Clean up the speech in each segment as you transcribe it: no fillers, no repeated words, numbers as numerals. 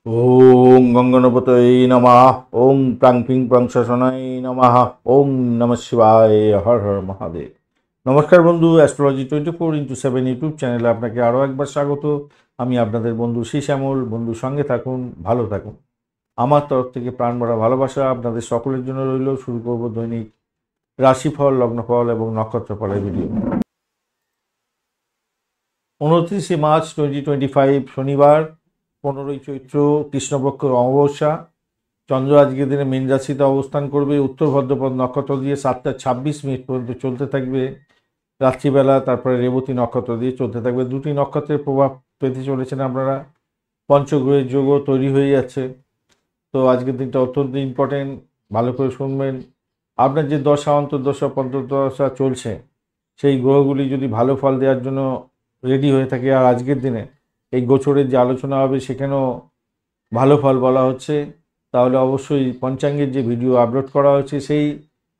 ওং গঙ্গনপতয়ে নমঃ। ওং প্রাং পিং প্রং শাসনায় নমঃ। ওং নমঃ শিবায়। হর হর মহাদেব। নমস্কার বন্ধু, অ্যাস্ট্রোলজি 24x7 ইউটিউব চ্যানেলে আপনাকে আরও একবার স্বাগত। আমি আপনাদের বন্ধু শ্যামল। বন্ধুর সঙ্গে থাকুন, ভালো থাকুন। আমার তরফ থেকে প্রাণ ভরা ভালোবাসা আপনাদের সকলের জন্য রইল। শুরু করব দৈনিক রাশিফল, লগ্নফল এবং নক্ষত্রফলের ভিডিও। 29 মার্চ 2025 শনিবার, 15ই চৈত্র, কৃষ্ণপক্ষ অমাবস্যা। চন্দ্র আজকের দিনে মীন রাশিতে অবস্থান করবে। উত্তর ভদ্রপদ নক্ষত্র দিয়ে 7টা 26 মিনিট পর্যন্ত চলতে থাকবে রাত্রিবেলা, তারপরে রেবতী নক্ষত্র দিয়ে চলতে থাকবে। দুটি নক্ষত্রের প্রভাব পেতে চলেছেন আপনারা। পঞ্চগ্রহের যোগও তৈরি হয়ে যাচ্ছে। তো আজকের দিনটা অত্যন্ত ইম্পর্টেন্ট, ভালো করে শুনবেন। আপনার যে দশা, অন্তর্দশা, পঞ্চদশা চলছে, সেই গ্রহগুলি যদি ভালো ফল দেওয়ার জন্য রেডি হয়ে থাকে, আর আজকের দিনে এই গোচরের যে আলোচনা হবে সেখানেও ভালো ফল বলা হচ্ছে, তাহলে অবশ্যই পঞ্চাঙ্গের যে ভিডিও আপলোড করা হচ্ছে সেই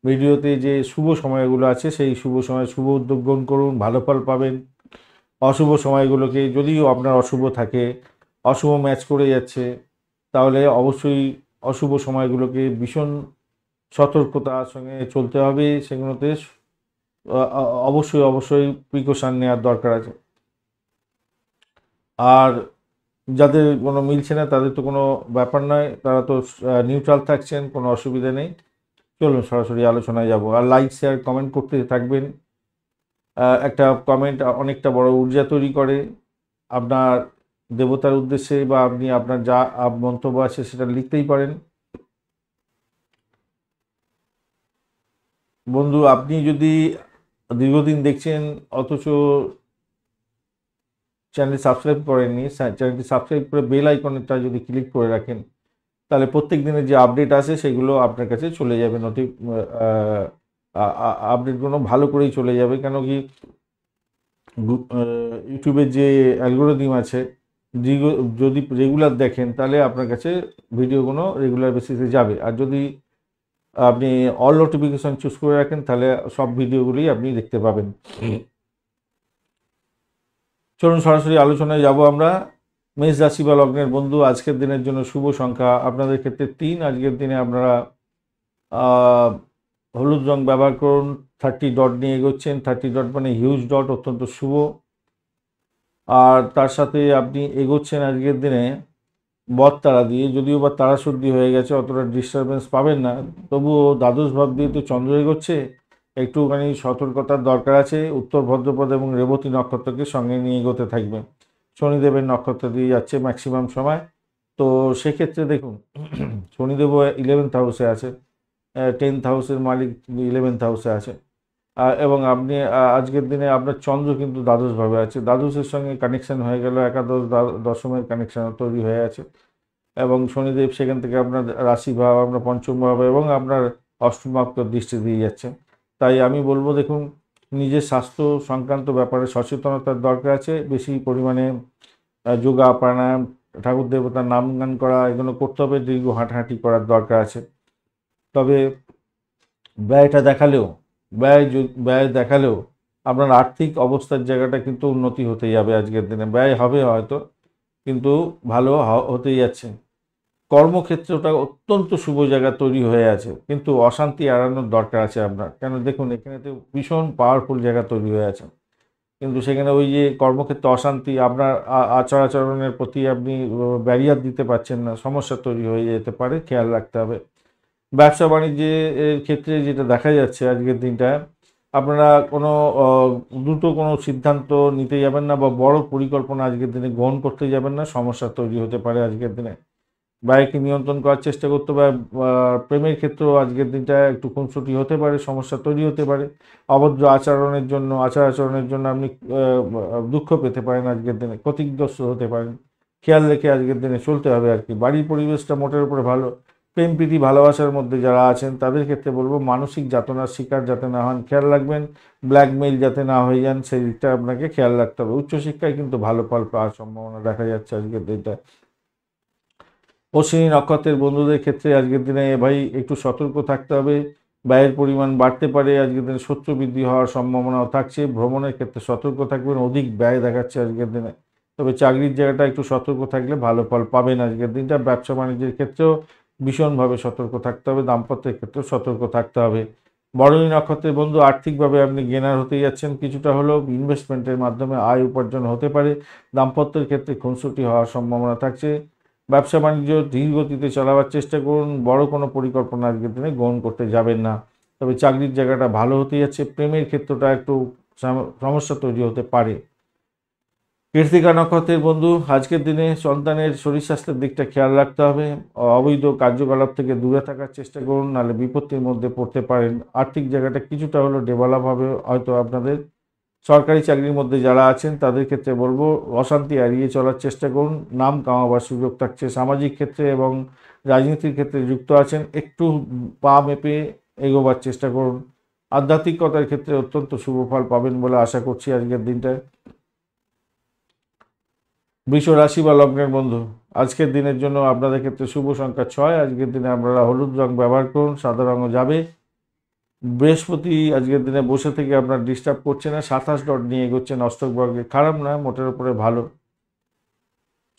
ভিডিওতে যে শুভ সময়গুলো আছে সেই শুভ সময় শুভ উদ্যোগ গ্রহণ করুন, ভালো ফল পাবেন। অশুভ সময়গুলোকে, যদিও আপনার অশুভ থাকে, অশুভ ম্যাচ করে যাচ্ছে, তাহলে অবশ্যই অশুভ সময়গুলোকে ভীষণ সতর্কতার সঙ্গে চলতে হবে। সেগুলোতে অবশ্যই অবশ্যই প্রিকশন নেওয়ার দরকার আছে। আর যাদের কোনো মিলছে না তাদের তো কোনো ব্যাপার নয়, তারা তো নিউট্রাল থাকছেন, কোনো অসুবিধা নেই। চলুন সরাসরি আলোচনায় যাব। আর লাইক শেয়ার কমেন্ট করতে থাকবেন। একটা কমেন্ট অনেকটা বড় ঊর্জা তৈরি করে আপনার দেবতার উদ্দেশ্যে, বা আপনি আপনার যা মন্তব্য আছে সেটা লিখতেই পারেন। বন্ধু, আপনি যদি দীর্ঘদিন দেখছেন অথচ চ্যানেল সাবস্ক্রাইব করেননি, চ্যানেলটি সাবস্ক্রাইব করে বেল আইকনটা যদি ক্লিক করে রাখেন, তাহলে প্রত্যেক দিনের যে আপডেট আসে সেগুলো আপনার কাছে চলে যাবে। আপডেটগুলো ভালো করেই চলে যাবে। কেন কি, ইউটিউবের যে অ্যালগোরিদম আছে, যদি রেগুলার দেখেন তাহলে আপনার কাছে ভিডিওগুলো রেগুলার বেসিসে যাবে। আর যদি আপনি অল নোটিফিকেশন চুজ করে রাখেন তাহলে সব ভিডিওগুলি আপনি দেখতে পাবেন। চলুন সরাসরি আলোচনায় যাব আমরা। মেষ রাশি বা লগ্নের বন্ধু, আজকের দিনের জন্য শুভ সংখ্যা আপনাদের ক্ষেত্রে 3। আজকের দিনে আপনারা হলুদ রং ব্যবহার করুন। 30 ডট নিয়ে এগোচ্ছেন। 30 ডট মানে হিউজ ডট, অত্যন্ত শুভ। আর তার সাথে আপনি এগোচ্ছেন আজকের দিনে বটতারা দিয়ে। যদিও বা তারাশুদ্ধি হয়ে গেছে, অতটা ডিস্টারবেন্স পাবেন না, তবুও দ্বাদশ ভাব দিয়ে তো চন্দ্র এগোচ্ছে, একটুখানি সতর্কতার দরকার আছে। উত্তর ভদ্রপদ এবং রেবতী নক্ষত্রকে সঙ্গে নিয়ে এগোতে থাকবেন। শনিদেবের নক্ষত্র দিয়ে যাচ্ছে ম্যাক্সিমাম সময়। তো সেক্ষেত্রে দেখুন, শনিদেবও 11th হাউসে আছে, 10th হাউসের মালিক 11th হাউসে আছে। এবং আপনি আজকের দিনে আপনার চন্দ্র কিন্তু দ্বাদশভাবে আছে। দ্বাদশের সঙ্গে কানেকশন হয়ে গেল, একাদশ দশমের কানেকশন তৈরি হয়ে আছে। এবং শনিদেব সেখান থেকে আপনার রাশি ভাব, আপনার পঞ্চম ভাব এবং আপনার অষ্টম ভাবকে দৃষ্টি দিয়ে যাচ্ছে। তাই আমি বলবো, দেখুন, নিজের স্বাস্থ্য সংক্রান্ত ব্যাপারে সচেতনতার দরকার আছে। বেশি পরিমাণে যোগা, প্রাণায়াম, ঠাকুর দেবতার নাম গান করা, এগুলো করতে হবে। দীর্ঘ হাঁটাহাঁটি করার দরকার আছে। তবে ব্যয়টা দেখালেও ব্যয় দেখালেও আপনার আর্থিক অবস্থার জায়গাটা কিন্তু উন্নতি হতে যাবে। আজকের দিনে ব্যয় হবে হয়তো, কিন্তু ভালো হতেই যাচ্ছে। কর্মক্ষেত্রটা অত্যন্ত শুভ জায়গা তৈরি হয়ে আছে, কিন্তু অশান্তি এড়ানোর দরকার আছে আপনার। কেন দেখুন, এখানে তো ভীষণ পাওয়ারফুল জায়গা তৈরি হয়ে আছে, কিন্তু সেখানে ওই যে কর্মক্ষেত্রে অশান্তি, আপনার আচার আচরণের প্রতি আপনি ব্যারিয়ার দিতে পারছেন না, সমস্যা তৈরি হয়ে যেতে পারে, খেয়াল রাখতে হবে। ব্যবসা বাণিজ্যের ক্ষেত্রে যেটা দেখা যাচ্ছে আজকের দিনটা, আপনারা কোনো দ্রুত কোনো সিদ্ধান্ত নিতে যাবেন না, বা বড় পরিকল্পনা আজকের দিনে গ্রহণ করতে যাবেন না, সমস্যা তৈরি হতে পারে আজকের দিনে। ব্যয়কে নিয়ন্ত্রণ করার চেষ্টা করতে হবে। প্রেমের ক্ষেত্রেও আজকের দিনটা একটু খুনসুটি হতে পারে, সমস্যা তৈরি হতে পারে। অভদ্র আচার আচরণের জন্য আপনি দুঃখ পেতে পারেন, আজকের দিনে ক্ষতিগ্রস্ত হতে পারেন। খেয়াল রেখে আজকের দিনে চলতে হবে আর কি। বাড়ির পরিবেশটা মোটের উপরে ভালো। প্রেম প্রীতি ভালোবাসার মধ্যে যারা আছেন তাদের ক্ষেত্রে বলবো, মানসিক যাতনার শিকার যাতে না হন, খেয়াল রাখবেন। ব্ল্যাকমেইল যাতে না হয়ে যান, সেই দিকটা আপনাকে খেয়াল রাখতে হবে। উচ্চশিক্ষায় কিন্তু ভালো ফল পাওয়ার সম্ভাবনা দেখা যাচ্ছে আজকের দিনটা। অশ্বিনী নক্ষত্রের বন্ধুদের ক্ষেত্রে আজকের দিনে ভাই একটু সতর্ক থাকতে হবে। ব্যয়ের পরিমাণ বাড়তে পারে। আজকের দিনে শত্রু বৃদ্ধি হওয়ার সম্ভাবনাও থাকছে। ভ্রমণের ক্ষেত্রে সতর্ক থাকবেন, অধিক ব্যয় দেখাচ্ছে আজকের দিনে। তবে চাকরির জায়গাটা একটু সতর্ক থাকলে ভালো ফল পাবেন আজকের দিনটা। ব্যবসা বাণিজ্যের ক্ষেত্রেও ভীষণভাবে সতর্ক থাকতে হবে, দাম্পত্যের ক্ষেত্রেও সতর্ক থাকতে হবে। বরণী নক্ষত্রের বন্ধু, আর্থিকভাবে আপনি গেনার হতে যাচ্ছেন, কিছুটা হলেও ইনভেস্টমেন্টের মাধ্যমে আয় উপার্জন হতে পারে। দাম্পত্যের ক্ষেত্রে খুনসুটি হওয়ার সম্ভাবনা থাকছে। ব্যবসা বাণিজ্য ধীর গতিতে চালাবার চেষ্টা করুন, বড় কোনো পরিকল্পনা আজকের দিনে গ্রহণ করতে যাবেন না। তবে চাকরির জায়গাটা ভালো হতে যাচ্ছে, প্রেমের ক্ষেত্রটা একটু সমস্যা তৈরি হতে পারে। কৃত্তিকা নক্ষত্রের বন্ধু, আজকের দিনে সন্তানের শরীর স্বাস্থ্যের দিকটা খেয়াল রাখতে হবে। অবৈধ কার্যকলাপ থেকে দূরে থাকার চেষ্টা করুন, নাহলে বিপত্তির মধ্যে পড়তে পারেন। আর্থিক জায়গাটা কিছুটা হলেও ডেভেলপ হবে হয়তো আপনাদের। সরকারি চাকরির মধ্যে যারা আছেন তাদের ক্ষেত্রে বলবো অশান্তি এড়িয়ে চলার চেষ্টা করুন, নাম কামাবার সুযোগ থাকছে। সামাজিক ক্ষেত্রে এবং রাজনীতির ক্ষেত্রে যুক্ত আছেন, একটু পা মেপে এগোবার চেষ্টা করুন। আধ্যাত্মিকতার ক্ষেত্রে অত্যন্ত শুভ ফল পাবেন বলে আশা করছি আজকের দিনটায়। বৃষ রাশি বা লগ্নের বন্ধু, আজকের দিনের জন্য আপনাদের ক্ষেত্রে শুভ সংখ্যা 6। আজকের দিনে আপনারা হলুদ রং ব্যবহার করুন, সাদা রঙও যাবে। বৃহস্পতি আজকের দিনে বসে থেকে আপনার ডিস্টার্ব করছে না, 27 ডট নিয়ে এগোচ্ছেন অষ্টক বর্গে, খারাপ না, মোটের উপরে ভালো।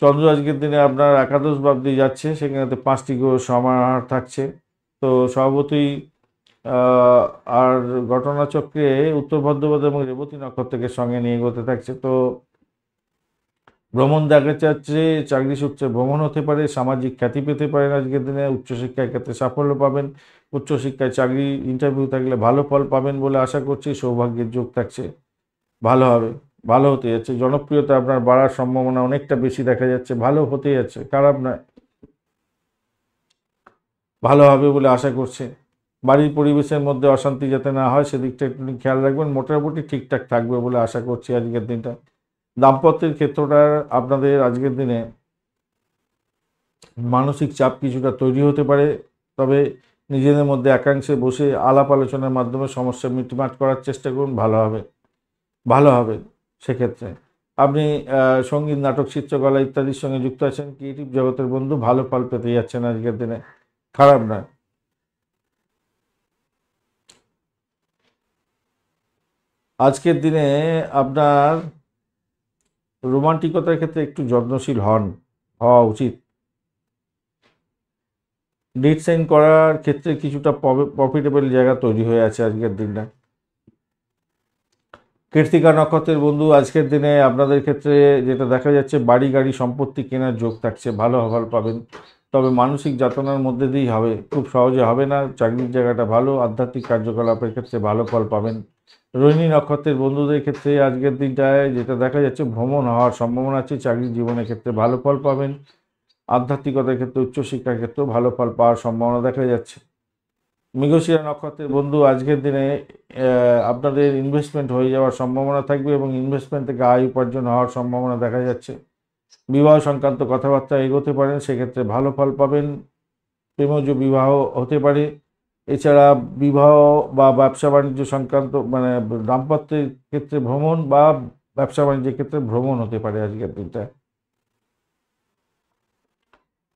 চন্দ্র আজকের দিনে আপনার একাদশ ভাব দিয়ে যাচ্ছে, সেখানে 5টি গ্রহ সমাহার থাকছে। তো স্বভাবতই আর ঘটনাচক্রে উত্তর ভদ্রপদ এবং রেবতী নক্ষত্রকে সঙ্গে নিয়ে এগোতে থাকছে। তো ভ্রমণ দেখা যাচ্ছে, চাকরি সূত্রে ভ্রমণ হতে পারে, সামাজিক খ্যাতি পেতে পারেন আজকের দিনে, উচ্চশিক্ষার ক্ষেত্রে সাফল্য পাবেন। উচ্চশিক্ষায় চাকরি ইন্টারভিউ থাকলে ভালো ফল পাবেন বলে আশা করছি। সৌভাগ্যের যোগ থাকছে, ভালো হবে, ভালো হতে যাচ্ছে। জনপ্রিয়তা আপনার বাড়ার সম্ভাবনা অনেকটা বেশি দেখা যাচ্ছে, ভালো হতে যাচ্ছে, খারাপ নয়, ভালো হবে বলে আশা করছে। বাড়ির পরিবেশের মধ্যে অশান্তি যাতে না হয় সেদিকটা একটু খেয়াল রাখবেন, মোটামুটি ঠিকঠাক থাকবে বলে আশা করছি আজকের দিনটা। দাম্পত্যের ক্ষেত্রটা আপনাদের আজকের দিনে মানসিক চাপ কিছুটা তৈরি হতে পারে, তবে নিজেদের মধ্যে একাংশে বসে আলাপ আলোচনার মাধ্যমে সমস্যা মিটমাট করার চেষ্টা করুন, ভালো হবে, ভালো হবে। সেক্ষেত্রে আপনি সঙ্গীত, নাটক, চিত্রকলা ইত্যাদির সঙ্গে যুক্ত আছেন, ক্রিয়েটিভ জগতের বন্ধু, ভালো ফল পেতে যাচ্ছেন আজকের দিনে, খারাপ নয়। আজকের দিনে আপনার রোমান্টিকতার ক্ষেত্রে একটু যত্নশীল হওয়া উচিত। ডেট সাইন করার ক্ষেত্রে কিছুটা প্রফিটেবল জায়গা তৈরি হয়ে আছে আজকের দিনটা। কৃত্তিকা নক্ষত্রের বন্ধু, আজকের দিনে আপনাদের ক্ষেত্রে যেটা দেখা যাচ্ছে, বাড়ি গাড়ি সম্পত্তি কেনার যোগ থাকছে, ভালো ফল পাবেন। তবে মানসিক যাতনার মধ্যে দিয়েই হবে, খুব সহজে হবে না। চাকরির জায়গাটা ভালো, আধ্যাত্মিক কার্যকলাপের ক্ষেত্রে ভালো ফল পাবেন। রোহিণী নক্ষত্রের বন্ধুদের ক্ষেত্রে আজকের দিনটায় যেটা দেখা যাচ্ছে, ভ্রমণ হওয়ার সম্ভাবনা আছে। চাকরির জীবনের ক্ষেত্রে ভালো ফল পাবেন। আধ্যাত্মিকতার ক্ষেত্রে, উচ্চশিক্ষার ক্ষেত্রেও ভালো ফল পাওয়ার সম্ভাবনা দেখা যাচ্ছে। মৃগশিরা নক্ষত্রের বন্ধু, আজকের দিনে আপনাদের ইনভেস্টমেন্ট হয়ে যাওয়ার সম্ভাবনা থাকবে এবং ইনভেস্টমেন্ট থেকে আয় উপার্জন হওয়ার সম্ভাবনা দেখা যাচ্ছে। বিবাহ সংক্রান্ত কথাবার্তা এগোতে পারেন, সেক্ষেত্রে ভালো ফল পাবেন। প্রেমজ বিবাহ হতে পারে। এছাড়া বিবাহ বা ব্যবসা বাণিজ্য সংক্রান্ত মানে দাম্পত্যের ক্ষেত্রে ভ্রমণ বা ব্যবসা বাণিজ্যের ক্ষেত্রে ভ্রমণ হতে পারে আজকের দিনটা।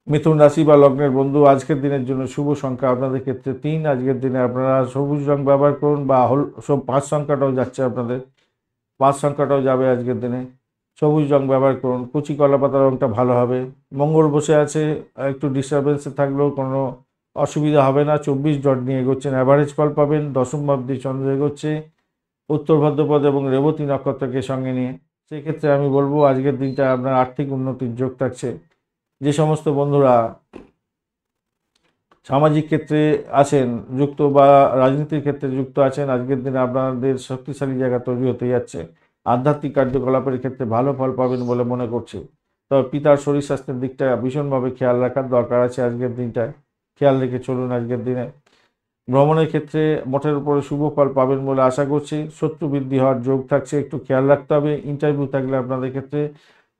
মিথুন রাশি বা লগ্নের বন্ধু, আজকের দিনের জন্য শুভ সংখ্যা আপনাদের ক্ষেত্রে 3। আজকের দিনে আপনারা সবুজ রং ব্যবহার করুন, বা 5 সংখ্যাটাও যাচ্ছে আপনাদের, 5 সংখ্যাটাও যাবে আজকের দিনে। সবুজ রং ব্যবহার করুন, কুচি কলা পাতা রংটা ভালো হবে। মঙ্গল বসে আছে, একটু ডিস্টারবেন্সে থাকলেও কোনো অসুবিধা হবে না। 24 ডট নিয়ে এগোচ্ছেন, অ্যাভারেজ ফল পাবেন। দশম ভাব দিয়ে চন্দ্র এগোচ্ছে উত্তর ভাদ্রপদ এবং রেবতী নক্ষত্রকে সঙ্গে নিয়ে। সেক্ষেত্রে আমি বলবো আজকের দিনটা আপনার আর্থিক উন্নতির যোগ থাকছে। যে সমস্ত বন্ধুরা সামাজিক ক্ষেত্রে আছেন যুক্ত বা রাজনীতির ক্ষেত্রে যুক্ত আছেন, আজকের দিনে আপনাদের শক্তিশালী জায়গা তৈরি হতে যাচ্ছে। আধ্যাত্মিক কার্যকলাপের ক্ষেত্রে ভালো ফল পাবেন বলে মনে করছি। তবে পিতার শরীর স্বাস্থ্যের দিকটা ভীষণভাবে খেয়াল রাখার দরকার আছে আজকের দিনটায়, খেয়াল রেখে চলুন আজকের দিনে। ভ্রমণের ক্ষেত্রে মোটের উপরে শুভ ফল পাবেন বলে আশা করছি। শত্রু বৃদ্ধি হওয়ার যোগ থাকছে, একটু খেয়াল রাখতে হবে। ইন্টারভিউ থাকলে আপনাদের ক্ষেত্রে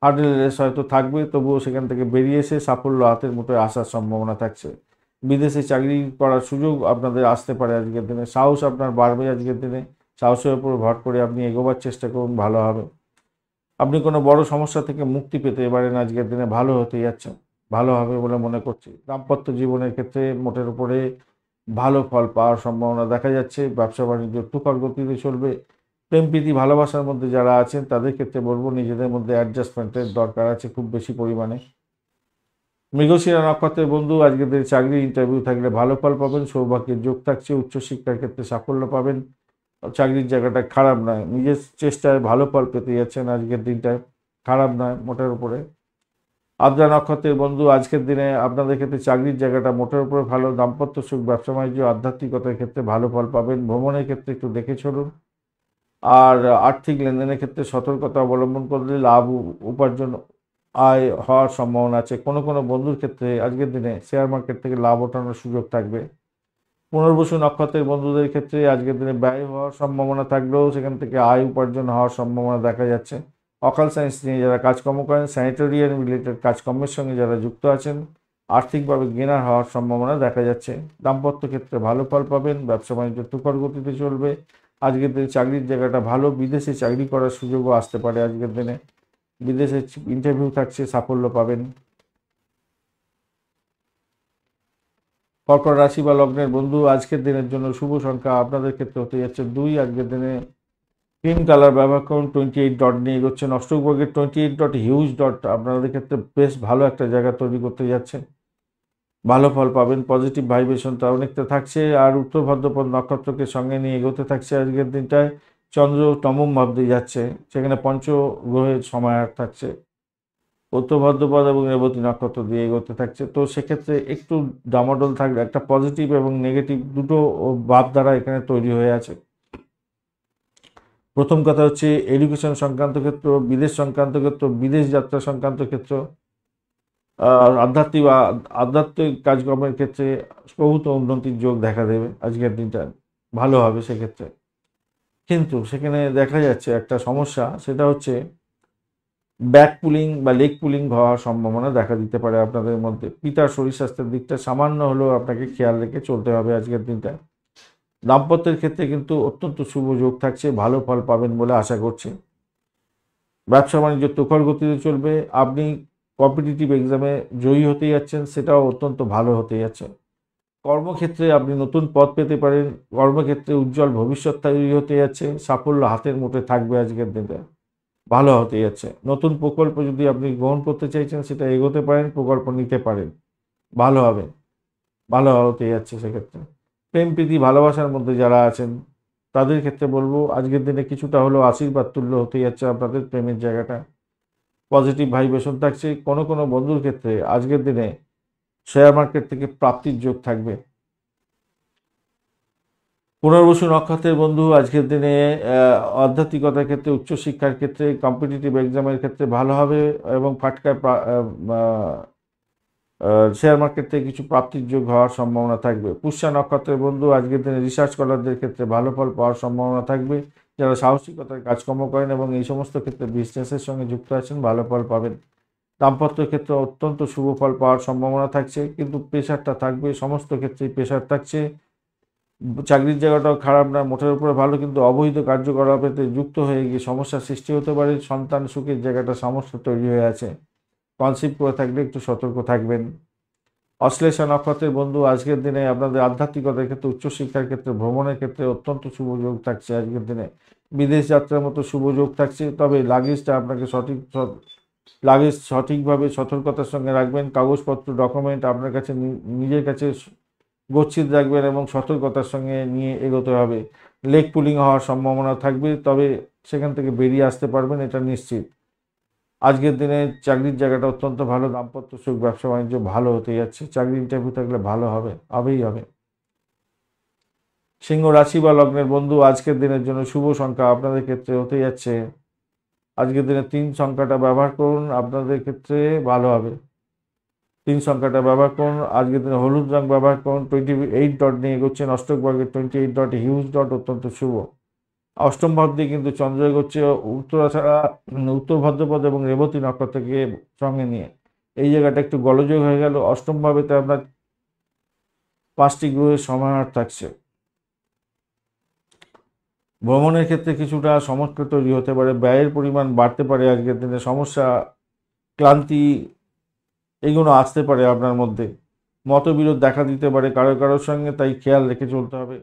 হার্ডেল রেস হয়তো থাকবে, তবুও সেখান থেকে বেরিয়ে এসে সাফল্য হাতের মুঠোয় আসার সম্ভাবনা থাকছে। বিদেশে চাকরি করার সুযোগ আপনাদের আসতে পারে আজকের দিনে। সাহস আপনার বাড়বে আজকের দিনে, সাহসের উপর ভর করে আপনি এগোবার চেষ্টা করুন, ভালো হবে। আপনি কোনো বড় সমস্যা থেকে মুক্তি পেতে পারেন আজকের দিনে, ভালো হতে যাচ্ছেন, ভালো হবে বলে মনে করছি। দাম্পত্য জীবনের ক্ষেত্রে মোটের উপরে ভালো ফল পাওয়ার সম্ভাবনা দেখা যাচ্ছে। ব্যবসা বাণিজ্য তুফার গতিতে চলবে। প্রেম প্রীতি ভালোবাসার মধ্যে যারা আছেন তাদের ক্ষেত্রে বলবো নিজেদের মধ্যে অ্যাডজাস্টমেন্টের দরকার আছে খুব বেশি পরিমাণে। মৃগশিরা নক্ষত্রের বন্ধু আজকের দিনে চাকরি ইন্টারভিউ থাকলে ভালো ফল পাবেন, সৌভাগ্যের যোগ থাকছে, উচ্চশিক্ষার ক্ষেত্রে সাফল্য পাবেন, চাকরির জায়গাটা খারাপ নয়, নিজের চেষ্টায় ভালো ফল পেতে যাচ্ছেন আজকের দিনটায়, খারাপ নয় মোটের উপরে। আদ্রা নক্ষত্রের বন্ধু আজকের দিনে আপনাদের ক্ষেত্রে চাকরির জায়গাটা মোটের উপরে ভালো, দাম্পত্য সুখ, ব্যবসা বাণিজ্য, আধ্যাত্মিকতার ক্ষেত্রে ভালো ফল পাবেন, ভ্রমণের ক্ষেত্রে একটু দেখে চলুন। আর আর্থিক লেনদেনের ক্ষেত্রে সতর্কতা অবলম্বন করলে লাভ উপার্জন আয় হওয়ার সম্ভাবনা আছে। কোনো কোনো বন্ধুর ক্ষেত্রে আজকের দিনে শেয়ার মার্কেট থেকে লাভ ওঠানোর সুযোগ থাকবে। পুনর্বসু নক্ষত্রের বন্ধুদের ক্ষেত্রে আজকের দিনে ব্যয় হওয়ার সম্ভাবনা থাকলেও সেখান থেকে আয় উপার্জন হওয়ার সম্ভাবনা দেখা যাচ্ছে। অকাল সায়েন্স নিয়ে যারা কাজকর্ম করেন, স্যানিটেরিয়ান রিলেটেড কাজকর্মের সঙ্গে যারা যুক্ত আছেন, আর্থিকভাবে গেনার হওয়ার সম্ভাবনা দেখা যাচ্ছে। দাম্পত্য ক্ষেত্রে ভালো ফল পাবেন, ব্যবসা বাণিজ্য তুখর গতিতে চলবে। আজকের দিনে চাকরির জায়গাটা ভালো, বিদেশে চাকরি করার সুযোগও আসতে পারে আজকের দিনে, বিদেশে ইন্টারভিউ থাকছে, সাফল্য পাবেন। কর্কট রাশি বা লগ্নের বন্ধু আজকের দিনের জন্য শুভ সংখ্যা আপনাদের ক্ষেত্রে হতে যাচ্ছে 2। আজকের দিনে ক্রিম কালার ব্যবহার করুন, 28 ডট নিয়ে এগোচ্ছেন। অষ্টক বর্গের 28 ডট হিউজ ডট আপনাদের ক্ষেত্রে বেশ ভালো একটা জায়গা তৈরি করতে যাচ্ছে, ভালো ফল পাবেন, পজিটিভ ভাইব্রেশনটা অনেকটা থাকছে। আর উত্তর ভাদ্রপদ নক্ষত্রকে সঙ্গে নিয়ে এগোতে থাকছে আজকের দিনটায়। চন্দ্র টমম ভাব দিয়ে যাচ্ছে, সেখানে পঞ্চগ্রহের সমাহার থাকছে, উত্তর ভাদ্রপদ এবং রেবতী নক্ষত্র দিয়ে এগোতে থাকছে। তো সেক্ষেত্রে একটু ডামাডোল থাকবে, একটা পজিটিভ এবং নেগেটিভ দুটো ভাব দ্বারা এখানে তৈরি হয়ে আছে। প্রথম কথা হচ্ছে এডুকেশন সংক্রান্ত ক্ষেত্র, বিদেশ সংক্রান্ত ক্ষেত্র, বিদেশ যাত্রা সংক্রান্ত ক্ষেত্র, আধ্যাত্মিক কাজকর্মের ক্ষেত্রে প্রভূত উন্নতির যোগ দেখা দেবে আজকের দিনটা, ভালো হবে সেক্ষেত্রে। কিন্তু সেখানে দেখা যাচ্ছে একটা সমস্যা, সেটা হচ্ছে ব্যাক পুলিং বা লেগ পুলিং হওয়ার সম্ভাবনা দেখা দিতে পারে আপনাদের মধ্যে। পিতার শরীর স্বাস্থ্যের দিকটা সামান্য হলেও আপনাকে খেয়াল রেখে চলতে হবে আজকের দিনটা। দাম্পত্যের ক্ষেত্রে কিন্তু অত্যন্ত শুভ যোগ থাকছে, ভালো ফল পাবেন বলে আশা করছি। ব্যবসা বাণিজ্য তুখর গতিতে চলবে, আপনি কম্পিটিটিভ এক্সামে জয়ী হতে যাচ্ছেন, সেটাও অত্যন্ত ভালো হতে যাচ্ছে। কর্মক্ষেত্রে আপনি নতুন পদ পেতে পারেন, কর্মক্ষেত্রে উজ্জ্বল ভবিষ্যৎ তৈরি হতে যাচ্ছে, সাফল্য হাতের মুঠে থাকবে আজকের দিনে, ভালো হতে যাচ্ছে। নতুন প্রকল্প যদি আপনি গ্রহণ করতে চাইছেন সেটা এগোতে পারেন, প্রকল্প নিতে পারেন, ভালো হবে, ভালো হতে যাচ্ছে সেক্ষেত্রে। প্রেম প্রীতি ভালোবাসার মধ্যে যারা আছেন তাদের ক্ষেত্রে বলবো আজকের দিনে কিছুটা হলেও আশীর্বাদ তুল্য হতে যাচ্ছে আপনাদের প্রেমের জায়গাটা, পজিটিভ ভাইব্রেশন থাকছে। কোনো কোনো বন্ধুর ক্ষেত্রে আজকের দিনে শেয়ার মার্কেট থেকে প্রাপ্তির যোগ থাকবে। পুনর্বসু নক্ষত্রের বন্ধু আজকের দিনে আধ্যাত্মিকতার ক্ষেত্রে, উচ্চশিক্ষার ক্ষেত্রে, কম্পিটিটিভ এক্সামের ক্ষেত্রে ভালো হবে এবং ফাটকায় শেয়ার মার্কেট থেকে কিছু প্রাপ্তির যোগ হওয়ার সম্ভাবনা থাকবে। পুষ্যা নক্ষত্রের বন্ধু আজকের দিনে রিসার্চ স্কলারদের ক্ষেত্রে ভালো ফল পাওয়ার সম্ভাবনা থাকবে। যারা সাহসিকতার কাজকর্ম করেন এবং এই সমস্ত ক্ষেত্রে বিজনেসের সঙ্গে যুক্ত আছেন, ভালো ফল পাবেন। দাম্পত্য ক্ষেত্রে অত্যন্ত শুভ ফল পাওয়ার সম্ভাবনা থাকছে, কিন্তু প্রেশারটা থাকবে, সমস্ত ক্ষেত্রেই প্রেশার থাকছে। চাকরির জায়গাটাও খারাপ না, মোটের উপরে ভালো, কিন্তু অবৈধ কার্যকলাপেতে যুক্ত হয়ে গিয়ে সমস্যার সৃষ্টি হতে পারে। সন্তান সুখের জায়গাটা সমস্যা তৈরি হয়ে আছে, কনসিভ করে থাকলে একটু সতর্ক থাকবেন। অশ্লেষা নক্ষত্রের বন্ধু আজকের দিনে আপনাদের আধ্যাত্মিকতার ক্ষেত্রে, উচ্চশিক্ষার ক্ষেত্রে, ভ্রমণের ক্ষেত্রে অত্যন্ত শুভ যোগ থাকছে আজকের দিনে। বিদেশ যাত্রার মতো শুভ যোগ থাকছে, তবে লাগেজটা আপনাকে লাগেজ সঠিকভাবে সতর্কতার সঙ্গে রাখবেন। কাগজপত্র ডকুমেন্ট আপনার কাছে নিজের কাছে গচ্ছিত রাখবেন এবং সতর্কতার সঙ্গে নিয়ে এগোতে হবে। লেগ পুলিং হওয়ার সম্ভাবনা থাকবে, তবে সেখান থেকে বেরিয়ে আসতে পারবেন, এটা নিশ্চিত। আজকের দিনে চাকরির জায়গাটা অত্যন্ত ভালো, দাম্পত্য সুখ, ব্যবসা বাণিজ্য ভালো হতে যাচ্ছে। চাকরি ইন্টারভিউ থাকলে ভালো হবে, হবেই হবে। সিংহ রাশি বা লগ্নের বন্ধু আজকের দিনের জন্য শুভ সংখ্যা আপনাদের ক্ষেত্রে হতে যাচ্ছে, আজকের দিনে 3 সংখ্যাটা ব্যবহার করুন, আপনাদের ক্ষেত্রে ভালো হবে। 3 সংখ্যাটা ব্যবহার করুন, আজকের দিনে হলুদ রং ব্যবহার করুন। 28 ডট নিয়ে এগোচ্ছেন, অষ্টক বর্গের 28 ডট হিউজ ডট অত্যন্ত শুভ। অষ্টম ভাব দিয়ে কিন্তু চন্দ্র এগোচ্ছে উত্তরা ছাড়া, উত্তর ভাদ্রপদ এবং রেবতী নক্ষত্রকে সঙ্গে নিয়ে। এই জায়গাটা একটু গোলযোগ হয়ে গেল। অষ্টম ভাবেতে আপনার 5টি গ্রহের সমাহার থাকছে। ভ্রমণের ক্ষেত্রে কিছুটা সমস্যা তৈরি হতে পারে, ব্যয়ের পরিমাণ বাড়তে পারে, আজকের দিনে সমস্যা, ক্লান্তি এগুলো আসতে পারে আপনার মধ্যে। মতবিরোধ দেখা দিতে পারে কারোর সঙ্গে, তাই খেয়াল রেখে চলতে হবে।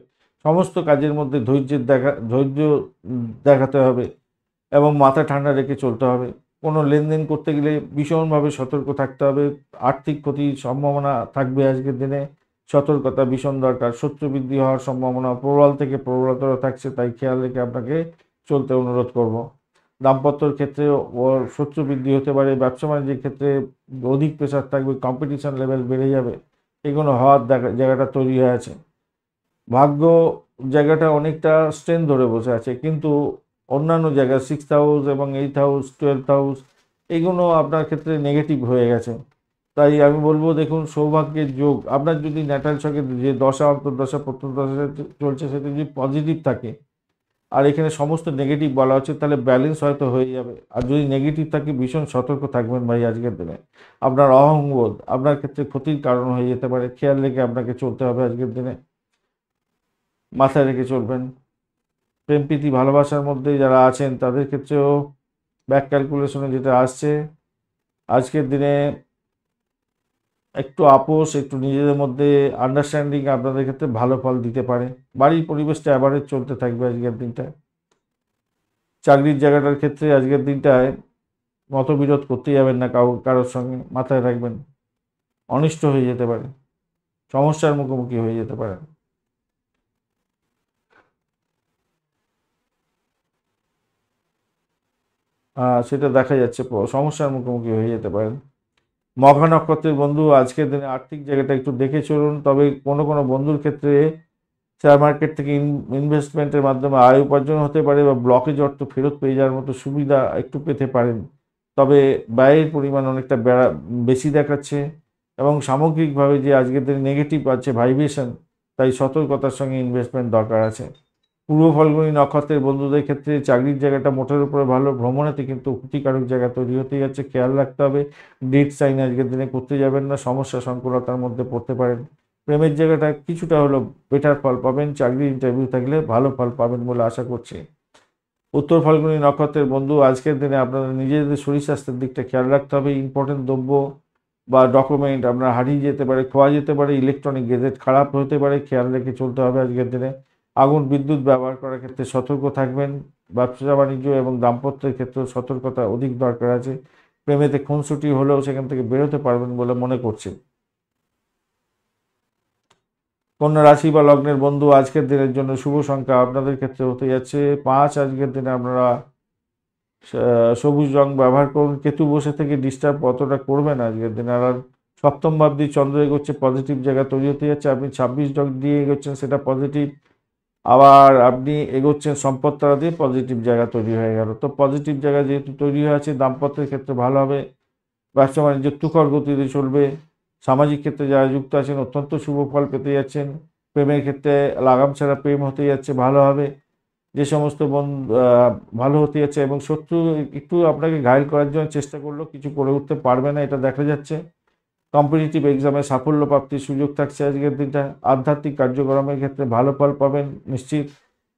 সমস্ত কাজের মধ্যে ধৈর্য দেখাতে হবে এবং মাথা ঠান্ডা রেখে চলতে হবে। কোনো লেনদেন করতে গেলে ভীষণভাবে সতর্ক থাকতে হবে। আর্থিক ক্ষতির সম্ভাবনা থাকবে আজকের দিনে, সতর্কতা ভীষণ দরকার। শত্রু বৃদ্ধি হওয়ার সম্ভাবনা প্রবল থেকে প্রবলতর থাকছে, তাই খেয়াল রেখে আপনাকে চলতে অনুরোধ করব। দাম্পত্যর ক্ষেত্রে ওর শত্রু বৃদ্ধি হতে পারে, ব্যবসা বাণিজ্যের ক্ষেত্রে অধিক প্রেশার থাকবে, কম্পিটিশন লেভেল বেড়ে যাবে, এগুলো হওয়ার জায়গাটা তৈরি হয়ে আছে। ভাগ্য জায়গাটা অনেকটা স্ট্রেন ধরে বসে আছে, কিন্তু অন্যান্য জায়গা 6th হাউস এবং 8th হাউস, 12th হাউস এগুলো আপনার ক্ষেত্রে নেগেটিভ হয়ে গেছে। তাই আমি বলবো, দেখুন, সৌভাগ্যের যোগ আপনার যদি ন্যাটাল ছকে যে দশা, অন্তর্দশা, প্রত্যন্তদশা চলছে সেটা যদি পজিটিভ থাকে, আর এখানে সমস্ত নেগেটিভ বলা হচ্ছে, তাহলে ব্যালেন্স হয়তো হয়ে যাবে। আর যদি নেগেটিভ থাকে, ভীষণ সতর্ক থাকবেন ভাই আজকের দিনে। আপনার অহংবোধ আপনার ক্ষেত্রে ক্ষতির কারণ হয়ে যেতে পারে, খেয়াল রেখে আপনাকে চলতে হবে আজকের দিনে, মাথায় রেখে চলবেন। প্রেম প্রীতি ভালোবাসার মধ্যে যারা আছেন তাদের ক্ষেত্রেও ব্যাক ক্যালকুলেশনে যেটা আসছে, আজকের দিনে একটু আপোষ, একটু নিজেদের মধ্যে আন্ডারস্ট্যান্ডিং আপনাদের ক্ষেত্রে ভালো ফল দিতে পারে। বাড়ির পরিবেশটা অ্যাভারেজ চলতে থাকবে আজকের দিনটায়। চাকরির জায়গাটার ক্ষেত্রে আজকের দিনটায় মতবিরোধ করতে যাবেন না কারোর সঙ্গে, মাথায় রাখবেন, অনিষ্ট হয়ে যেতে পারে, সমস্যার মুখোমুখি হয়ে যেতে পারে। সেটা দেখা যাচ্ছে, সমস্যার মুখোমুখি হয়ে যেতে পারেন। মঘা নক্ষত্রের বন্ধু আজকের দিনে আর্থিক জায়গাটা একটু দেখে চলুন। তবে কোনো কোনো বন্ধুর ক্ষেত্রে শেয়ার মার্কেট থেকে ইনভেস্টমেন্টের মাধ্যমে আয় উপার্জন হতে পারে, বা ব্লকেজ অর্থ ফেরত পেয়ে যাওয়ার মতো সুবিধা একটু পেতে পারেন। তবে ব্যয়ের পরিমাণ অনেকটা বেশি দেখাচ্ছে, এবং সামগ্রিকভাবে যে আজকের দিনে নেগেটিভ আছে ভাইব্রেশন, তাই সতর্কতার সঙ্গে ইনভেস্টমেন্ট দরকার আছে। পূর্ব ফাল্গুনী নক্ষত্রের বন্ধুদের ক্ষেত্রে চাকরির জায়গাটা মোটের উপরে ভালো, ভ্রমণেতে কিন্তু ক্ষতিকারক জায়গা তৈরি হতে যাচ্ছে, খেয়াল রাখতে হবে। ডেট সাইন আজকের দিনে করতে যাবেন না, সমস্যা সংকুলতার মধ্যে পড়তে পারেন। প্রেমের জায়গাটা কিছুটা হলো বেটার ফল পাবেন, চাকরি ইন্টারভিউ থাকলে ভালো ফল পাবেন বলে আশা করছি। উত্তর ফাল্গুনী নক্ষত্রের বন্ধু আজকের দিনে আপনাদের নিজেদের শরীর স্বাস্থ্যের দিকটা খেয়াল রাখতে হবে। ইম্পর্টেন্ট দ্রব্য বা ডকুমেন্ট আপনার হারিয়ে যেতে পারে, খোয়া যেতে পারে, ইলেকট্রনিক গেজেট খারাপ হতে পারে, খেয়াল রেখে চলতে হবে আজকের দিনে। আগুন বিদ্যুৎ ব্যবহার করার ক্ষেত্রে সতর্ক থাকবেন। ব্যবসা বাণিজ্য এবং দাম্পত্যের ক্ষেত্রে সতর্কতা অধিক দরকার আছে। প্রেমেতে খুনসুটি হলেও সেখান থেকে বেরোতে পারবেন বলে মনে করছি। কন্যা রাশি বা লগ্নের বন্ধু আজকের দিনের জন্য শুভ সংখ্যা আপনাদের ক্ষেত্রে হতে যাচ্ছে 5। আজকের দিনে আপনারা সবুজ রং ব্যবহার করুন। কেতু বসে থেকে ডিস্টার্ব অতটা করবে না আজকের দিনে। আর সপ্তম ভাব দিয়ে চন্দ্র এগোচ্ছে, পজিটিভ জায়গা তৈরি হতে যাচ্ছে। আপনি 26 ডগ দিয়ে এগোচ্ছেন, সেটা পজিটিভ। আবার আপনি এগোচ্ছেন সম্পদ তারা দিয়ে, পজিটিভ জায়গা তৈরি হয়ে গেল। তো পজিটিভ জায়গা যেহেতু তৈরি হয়ে আছে, দাম্পত্যের ক্ষেত্রে ভালো হবে, ব্যবসা বাণিজ্য তুখর গতিতে চলবে। সামাজিক ক্ষেত্রে যারা যুক্ত আছেন অত্যন্ত শুভ ফল পেতে যাচ্ছেন। প্রেমের ক্ষেত্রে লাগাম ছাড়া প্রেম হতে যাচ্ছে, ভালো হবে। যে সমস্ত ভালো হতে যাচ্ছে, এবং শত্রু একটু আপনাকে ঘায়েল করার জন্য চেষ্টা করলেও কিছু করে উঠতে পারবে না, এটা দেখা যাচ্ছে। কম্পিটিটিভ এক্সামে সাফল্য প্রাপ্তির সুযোগ থাকছে আজকের দিনটা। আধ্যাত্মিক কার্যক্রমের ক্ষেত্রে ভালো ফল পাবেন নিশ্চিত।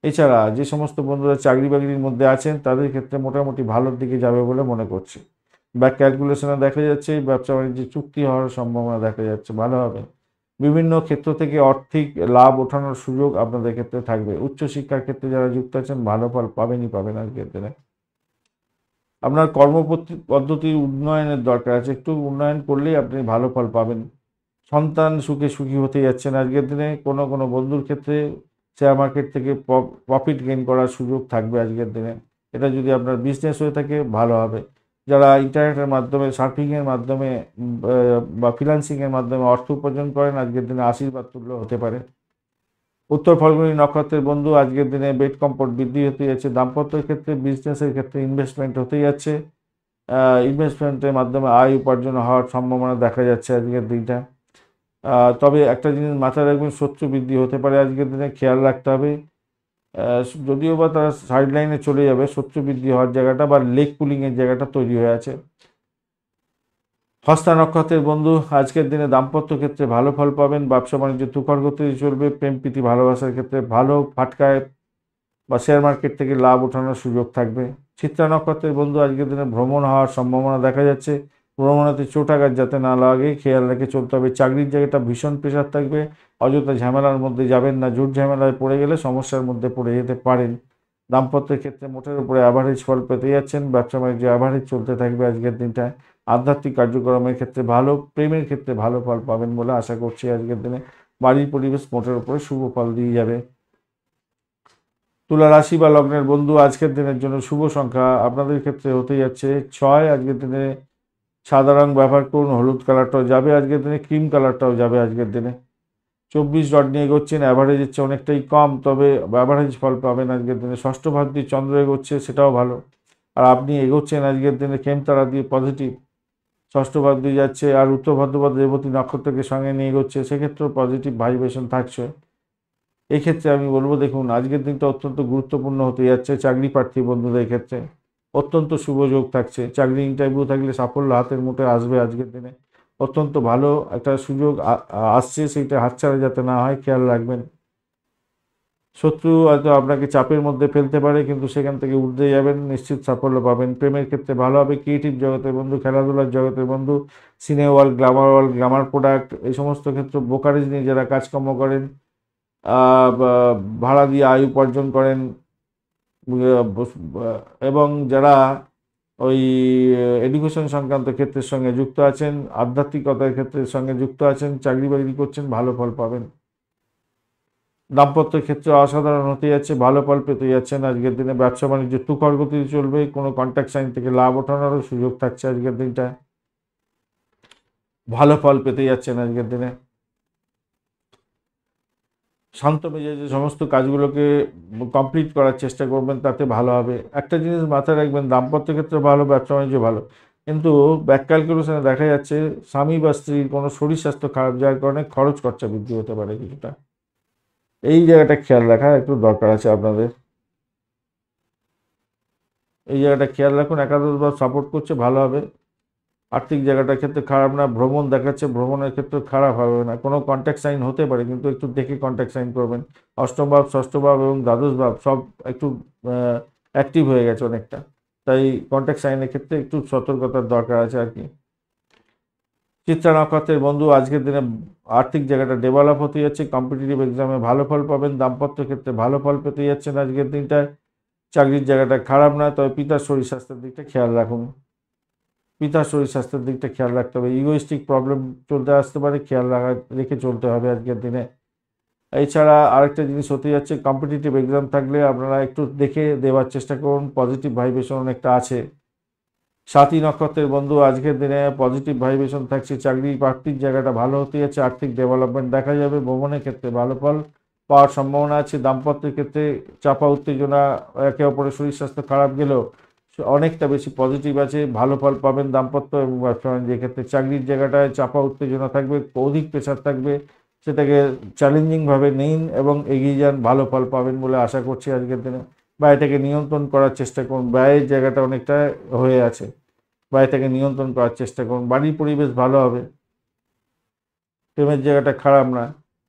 এছাড়া যে সমস্ত বন্ধুরা চাকরি বাকরির মধ্যে আছেন তাদের ক্ষেত্রে মোটামুটি ভালোর দিকে যাবে বলে মনে করছি। ব্যাক ক্যালকুলেশনে দেখা যাচ্ছে ব্যবসা বাণিজ্যে চুক্তি হওয়ার সম্ভাবনা দেখা যাচ্ছে, ভালো হবে। বিভিন্ন ক্ষেত্র থেকে আর্থিক লাভ ওঠানোর সুযোগ আপনাদের ক্ষেত্রে থাকবে। উচ্চশিক্ষার ক্ষেত্রে যারা যুক্ত আছেন ভালো ফল পাবেনই পাবেন আজকের দিনে। আপনার পদ্ধতির উন্নয়নের দরকার আছে, একটু উন্নয়ন করলেই আপনি ভালো ফল পাবেন। সন্তান সুখে সুখী হতে যাচ্ছেন আজকের দিনে। কোনো কোনো বন্ধুর ক্ষেত্রে শেয়ার মার্কেট থেকে প্রফিট গেইন করার সুযোগ থাকবে আজকের দিনে। এটা যদি আপনার বিজনেস হয়ে থাকে ভালো হবে। যারা ইন্টারনেটের মাধ্যমে, সার্ফিংয়ের মাধ্যমে বা ফ্রিল্যান্সিংয়ের মাধ্যমে অর্থ উপার্জন করেন, আজকের দিনে আশীর্বাদ তুল্য হতে পারে। উত্তর ফাল্গুনী নক্ষত্রের বন্ধু আজকের দিনে বেড কম্ফোর্ট বৃদ্ধি হতে যাচ্ছে। দাম্পত্যের ক্ষেত্রে, বিজনেসের ক্ষেত্রে ইনভেস্টমেন্ট হতে যাচ্ছে। ইনভেস্টমেন্টের মাধ্যমে আয় উপার্জন হওয়ার সম্ভাবনা দেখা যাচ্ছে আজকের দিনটা। তবে একটা জিনিস মাথায় রাখবেন, শত্রু বৃদ্ধি হতে পারে আজকের দিনে, খেয়াল রাখতে হবে। যদিও বা তারা সাইড লাইনে চলে যাবে, শত্রু বৃদ্ধি হওয়ার জায়গাটা বা লেগ পুলিংয়ের জায়গাটা তৈরি হয়ে আছে। হস্তা নক্ষত্রের বন্ধু আজকের দিনে দাম্পত্য ক্ষেত্রে ভালো ফল পাবেন। ব্যবসা বাণিজ্য তুখর গতিতে চলবে। প্রেম প্রীতি ভালোবাসার ক্ষেত্রে ভালো ফাটকায় বা শেয়ার মার্কেট থেকে লাভ ওঠানোর সুযোগ থাকবে। চিত্রা নক্ষত্রের বন্ধু আজকের দিনে ভ্রমণ হওয়ার সম্ভাবনা দেখা যাচ্ছে। ভ্রমণেতে চোট আঘাত যাতে না লাগে খেয়াল রেখে চলতে হবে। চাকরির জায়গাটা ভীষণ প্রেশার থাকবে, অযথা ঝামেলার মধ্যে যাবেন না, জোর ঝামেলায় পড়ে গেলে সমস্যার মধ্যে পড়ে যেতে পারেন। দাম্পত্যের ক্ষেত্রে মোটের উপরে অ্যাভারেজ ফল পেতে যাচ্ছেন, ব্যবসা বাণিজ্য অ্যাভারেজ চলতে থাকবে আজকের দিনটায়। আধ্যাত্মিক কার্যক্রমের ক্ষেত্রে ভালো, প্রেমের ক্ষেত্রে ভালো ফল পাবেন বলে আশা করছি আজকের দিনে। বাড়ির পরিবেশ মোটের উপরে শুভ ফল দিয়ে যাবে। তুলা রাশি বা লগ্নের বন্ধু, আজকের দিনের জন্য শুভ সংখ্যা আপনাদের ক্ষেত্রে হতে যাচ্ছে 6। আজকের দিনে সাদা রং ব্যবহার করুন, হলুদ কালারটাও যাবে আজকের দিনে, ক্রিম কালারটাও যাবে আজকের দিনে। 24 ডট নিয়ে এগোচ্ছেন, অ্যাভারেজের চেয়ে অনেকটাই কম, তবে অ্যাভারেজ ফল পাবেন আজকের দিনে। ষষ্ঠ ভাব দিয়ে চন্দ্র এগোচ্ছে, সেটাও ভালো। আর আপনি এগোচ্ছেন আজকের দিনে খেমতারা দিয়ে, পজিটিভ। ষষ্ঠ ভাব দিয়ে যাচ্ছে, আর উত্তর ভাদ্রপদ রেবতী নক্ষত্রকে সঙ্গে নিয়ে এগোচ্ছে, সেক্ষেত্রেও পজিটিভ ভাইব্রেশন থাকছে। এই ক্ষেত্রে আমি বলবো, দেখুন আজকের দিনটা অত্যন্ত গুরুত্বপূর্ণ হতে যাচ্ছে চাকরি প্রার্থী বন্ধুদের ক্ষেত্রে। অত্যন্ত শুভ যোগ থাকছে, চাকরি ইন্টারভিউ থাকলে সাফল্য হাতের মুঠে আসবে আজকের দিনে। অত্যন্ত ভালো একটা সুযোগ আসছে, সেইটা হাতছাড়া যাতে না হয় খেয়াল রাখবেন। শত্রু হয়তো আপনাকে চাপের মধ্যে ফেলতে পারে, কিন্তু সেখান থেকে উঠতে যাবেন, নিশ্চিত সাফল্য পাবেন। প্রেমের ক্ষেত্রে ভালো হবে, ক্রিয়েটিভ জগতের বন্ধু, খেলাধুলার জগতের বন্ধু, সিনে ওয়ার্ল্ড, গ্লামার প্রোডাক্ট, এই সমস্ত ক্ষেত্রে ব্রোকারেজ নিয়ে যারা কাজকর্ম করেন, ভাড়া দিয়ে আয় উপার্জন করেন, এবং যারা ওই এডুকেশন সংক্রান্ত ক্ষেত্রের সঙ্গে যুক্ত আছেন, আধ্যাত্মিকতার ক্ষেত্রের সঙ্গে যুক্ত আছেন, চাকরি বাকরি করছেন, ভালো ফল পাবেন। দাম্পত্যের ক্ষেত্রে অসাধারণ হতে যাচ্ছে, ভালো ফল পেতে যাচ্ছেন আজকের দিনে। ব্যবসা বাণিজ্য তুখর গতিতে চলবে, কোনো কন্ট্রাক্ট সাইন থেকে লাভ ওঠানোরও সুযোগ থাকছে আজকের দিনটায়। ভালো ফল পেতে যাচ্ছেন আজকের দিনে। শান্ত মেজাজে সমস্ত কাজগুলোকে কমপ্লিট করার চেষ্টা করবেন, তাতে ভালো হবে। একটা জিনিস মাথায় রাখবেন, দাম্পত্য ক্ষেত্রে ভালো, ব্যবসা বাণিজ্য ভালো, কিন্তু ব্যাক ক্যালকুলেশনে দেখা যাচ্ছে স্বামী বা স্ত্রীর কোনো শরীর স্বাস্থ্য খারাপ যাওয়ার কারণে খরচ খরচা বৃদ্ধি হতে পারে কিছুটা। এই জায়গাটা খেয়াল রাখা একটু দরকার আছে আপনাদের। এই জায়গাটা খেয়াল রাখুন, একাদশভাব সাপোর্ট করছে, ভালো হবে। আর্থিক জায়গাটার ক্ষেত্রে খারাপ না, ভ্রমণ দেখাচ্ছে, ভ্রমণের ক্ষেত্রে খারাপ হবে না। কোনো কন্ট্যাক্ট সাইন হতে পারে, কিন্তু একটু দেখে কন্ট্যাক্ট সাইন করবেন। অষ্টম ভাব, ষষ্ঠ ভাব এবং দ্বাদশ ভাব সব একটু অ্যাক্টিভ হয়ে গেছে অনেকটা, তাই কন্ট্যাক্ট সাইনের ক্ষেত্রে একটু সতর্কতার দরকার আছে আর কি। চিত্রা নক্ষত্রের বন্ধু, আজকের দিনে আর্থিক জায়গাটা ডেভেলপ হতে যাচ্ছে, কম্পিটিটিভ এক্সামে ভালো ফল পাবেন, দাম্পত্য ক্ষেত্রে ভালো ফল পেতে যাচ্ছেন আজকের দিনটায়। চাকরির জায়গাটা খারাপ না, তবে পিতার শরীর স্বাস্থ্যের দিকটা খেয়াল রাখুন। পিতার শরীর স্বাস্থ্যের দিকটা খেয়াল রাখতে হবে, ইগোইস্টিক প্রবলেম চলতে আসতে পারে, খেয়াল রেখে চলতে হবে আজকের দিনে। এছাড়া আরেকটা জিনিস হতে যাচ্ছে, কম্পিটিটিভ এক্সাম থাকলে আপনারা একটু দেখে দেওয়ার চেষ্টা করুন, পজিটিভ ভাইব্রেশন অনেকটা আছে। সাথী নক্ষত্রের বন্ধু, আজকের দিনে পজিটিভ ভাইব্রেশন থাকছে, চাকরি প্রার্থীর জায়গাটা ভালো হতে যাচ্ছে, আর্থিক ডেভেলপমেন্ট দেখা যাবে, ভ্রমণের ক্ষেত্রে ভালো ফল পাওয়ার সম্ভাবনা আছে। দাম্পত্যের ক্ষেত্রে চাপা উত্তেজনা, একে অপরের শরীর স্বাস্থ্য খারাপ গেলেও অনেকটা বেশি পজিটিভ আছে, ভালো ফল পাবেন দাম্পত্য এবং ব্যবসা বাণিজ্যের ক্ষেত্রে। চাকরির জায়গাটায় চাপা উত্তেজনা থাকবে, অধিক প্রেশার থাকবে, সেটাকে চ্যালেঞ্জিংভাবে নিন এবং এগিয়ে যান, ভালো ফল পাবেন বলে আশা করছি আজকের দিনে। ব্যয়টাকে নিয়ন্ত্রণ করার চেষ্টা করুন, ব্যয়ের জায়গাটা অনেকটা হয়ে আছে, ব্যয়টাকে নিয়ন্ত্রণ করার চেষ্টা করুন। বাড়ির পরিবেশ ভালো হবে, প্রেমের জায়গাটা খারাপ না।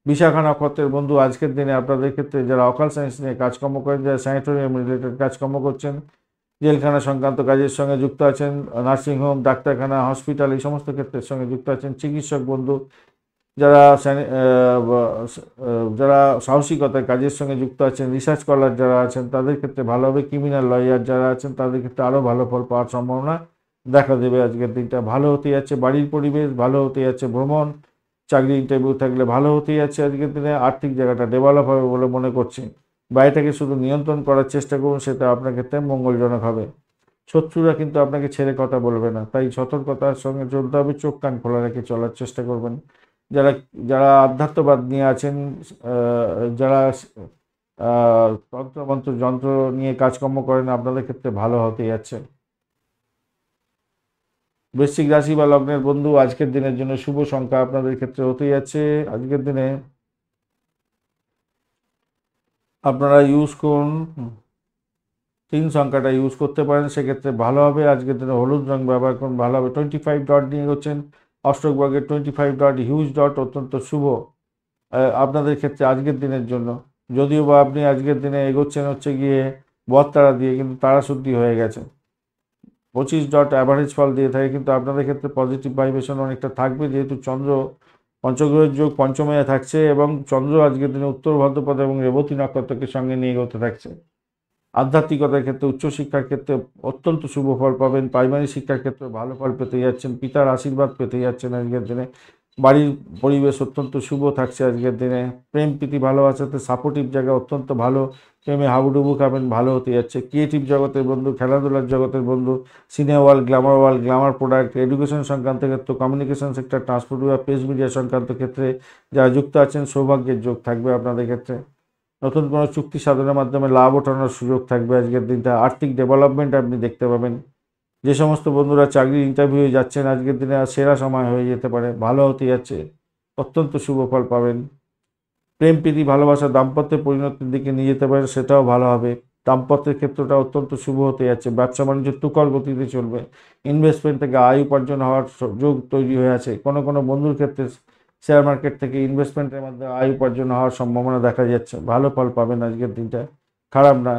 বিশাখা নক্ষত্রের বন্ধু, আজকের দিনে আপনাদের ক্ষেত্রে যারা অকাল সায়েন্স নিয়ে কাজকর্ম করেন, যারা স্যানিটোরিয়াম রিলেটেড কাজকর্ম করছেন, জেলখানা সংক্রান্ত কাজের সঙ্গে যুক্ত আছেন, নার্সিংহোম, ডাক্তারখানা, হসপিটাল, এই সমস্ত ক্ষেত্রের সঙ্গে যুক্ত আছেন, চিকিৎসক বন্ধু, যারা যারা সাহসিকতার কাজের সঙ্গে যুক্ত আছেন, রিসার্চ স্কলার যারা আছেন, তাদের ক্ষেত্রে ভালো হবে। ক্রিমিনাল লয়ার যারা আছেন, তাদের ক্ষেত্রে আরও ভালো ফল পাওয়ার সম্ভাবনা দেখা দেবে আজকের দিনটা। ভালো হতে যাচ্ছে বাড়ির পরিবেশ, ভালো হতে যাচ্ছে ভ্রমণ, চাকরি ইন্টারভিউ থাকলে ভালো হতে যাচ্ছে আজকের দিনে। আর্থিক জায়গাটা ডেভেলপ হবে বলে মনে করছি। বাড়িটাকে শুধু নিয়ন্ত্রণ করার চেষ্টা করুন, সেটা আপনার ক্ষেত্রে মঙ্গলজনক হবে। শত্রুরা কিন্তু আপনাকে ছেড়ে কথা বলবে না, তাই সতর্কতার সঙ্গে চলতে হবে, চোখ কান খোলা রেখে চলার চেষ্টা করবেন। যারা যারা আধ্যাত্মবাদ নিয়ে আছেন, যারা তন্ত্রমন্ত্র যন্ত্র নিয়ে কাজকর্ম করেন, আপনাদের ক্ষেত্রে ভালো হতে যাচ্ছে। বৃশ্চিক রাশি বা লগ্নের বন্ধু, আজকের দিনের জন্য শুভ সংখ্যা আপনাদের ক্ষেত্রে হতে যাচ্ছে, আজকের দিনে আপনারা ইউজ করুন 3 সংখ্যাটা ইউজ করতে পারেন, সেক্ষেত্রে ভালো হবে। আজকের দিনে হলুদ রং ব্যবহার করুন, ভালো হবে। 25 ডট নিয়ে হচ্ছেন, অষ্টক বর্গের 25 ডট, হিউজ ডট, অত্যন্ত শুভ আপনাদের ক্ষেত্রে আজকের দিনের জন্য। যদিও বা আপনি আজকের দিনে এগোচ্ছেন হচ্ছে গিয়ে বদ তারা দিয়ে, কিন্তু তারা শুদ্ধি হয়ে গেছে। 25 ডট অ্যাভারেজ ফল দিয়ে থাকে, কিন্তু আপনাদের ক্ষেত্রে পজিটিভ ভাইব্রেশন অনেকটা থাকবে, যেহেতু চন্দ্র পঞ্চগ্রহের যোগ পঞ্চমে থাকছে এবং চন্দ্র আজকের দিনে উত্তর ভাদ্রপদ এবং রেবতী নক্ষত্রকে সঙ্গে নিয়ে এগোতে থাকছে। আধ্যাত্মিকতার ক্ষেত্রে, উচ্চশিক্ষার ক্ষেত্রে অত্যন্ত শুভ ফল পাবেন। প্রাইমারি শিক্ষার ক্ষেত্রে ভালো ফল পেতে যাচ্ছেন, পিতার আশীর্বাদ পেতে যাচ্ছেন আজকের দিনে। বাড়ির পরিবেশ অত্যন্ত শুভ থাকছে আজকের দিনে। প্রেম প্রীতি ভালোবাসাতে সাপোর্টিভ জায়গা অত্যন্ত ভালো, প্রেমে হাবুডুবু খাবেন, ভালো হতে যাচ্ছে। ক্রিয়েটিভ জগতের বন্ধু, খেলাধুলার জগতের বন্ধু, cinema world, Glamour product, education সংক্রান্ত ক্ষেত্র, কমিউনিকেশন সেক্টর, ট্রান্সপোর্ট বা প্রেস মিডিয়া সংক্রান্ত ক্ষেত্রে যারা যুক্ত আছেন, সৌভাগ্যের যোগ থাকবে আপনাদের ক্ষেত্রে। নতুন কোনো চুক্তি সাধনের মাধ্যমে লাভ ওঠানোর সুযোগ থাকবে আজকের দিনটা। আর্থিক ডেভেলপমেন্ট আপনি দেখতে পাবেন। যে সমস্ত বন্ধুরা চাকরির ইন্টারভিউ যাচ্ছেন, আজকের দিনে সেরা সময় হয়ে যেতে পারে, ভালো হতে যাচ্ছে, অত্যন্ত শুভ ফল পাবেন। প্রেম প্রীতি ভালোবাসা দাম্পত্যের পরিণতির দিকে নিয়ে যেতে পারে, সেটাও ভালো হবে। দাম্পত্যের ক্ষেত্রটা অত্যন্ত শুভ হতে যাচ্ছে। ব্যবসা বাণিজ্য তুখর গতিতে চলবে। ইনভেস্টমেন্ট থেকে আয় উপার্জন হওয়ার যোগ তৈরি হয়ে আছে। কোনো কোনো বন্ধুর ক্ষেত্রে শেয়ার মার্কেট থেকে ইনভেস্টমেন্টের মাধ্যমে আয় উপার্জন হওয়ার সম্ভাবনা দেখা যাচ্ছে। ভালো ফল পাবেন আজকের দিনটা, খারাপ না।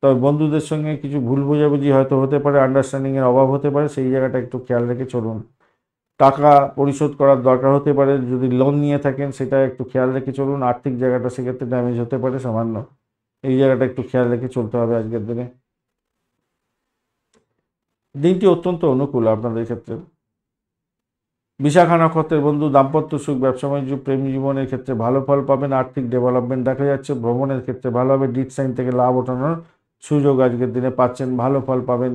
তবে বন্ধুদের সঙ্গে কিছু ভুল বোঝাবুঝি হয়তো হতে পারে, আন্ডারস্ট্যান্ডিংয়ের অভাব হতে পারে, সেই জায়গাটা একটু খেয়াল রেখে চলুন। টাকা পরিশোধ করার দরকার হতে পারে, যদি লোন নিয়ে থাকেন সেটা একটু খেয়াল রেখে চলুন। আর্থিক জায়গাটা সেক্ষেত্রে ড্যামেজ হতে পারে সামান্য, এই জায়গাটা একটু খেয়াল রেখে চলতে হবে আজকের দিনে। দিনটি অত্যন্ত অনুকূল আপনাদের ক্ষেত্রে। বিশাখা নক্ষত্রের বন্ধু, দাম্পত্য সুখ, ব্যবসা বাণিজ্য, প্রেম জীবনের ক্ষেত্রে ভালো ফল পাবেন। আর্থিক ডেভেলপমেন্ট দেখা যাচ্ছে। ভ্রমণের ক্ষেত্রে ভালো হবে। ডিট সাইন থেকে লাভ ওঠানোর সুযোগ আজকের দিনে পাচ্ছেন, ভালো ফল পাবেন।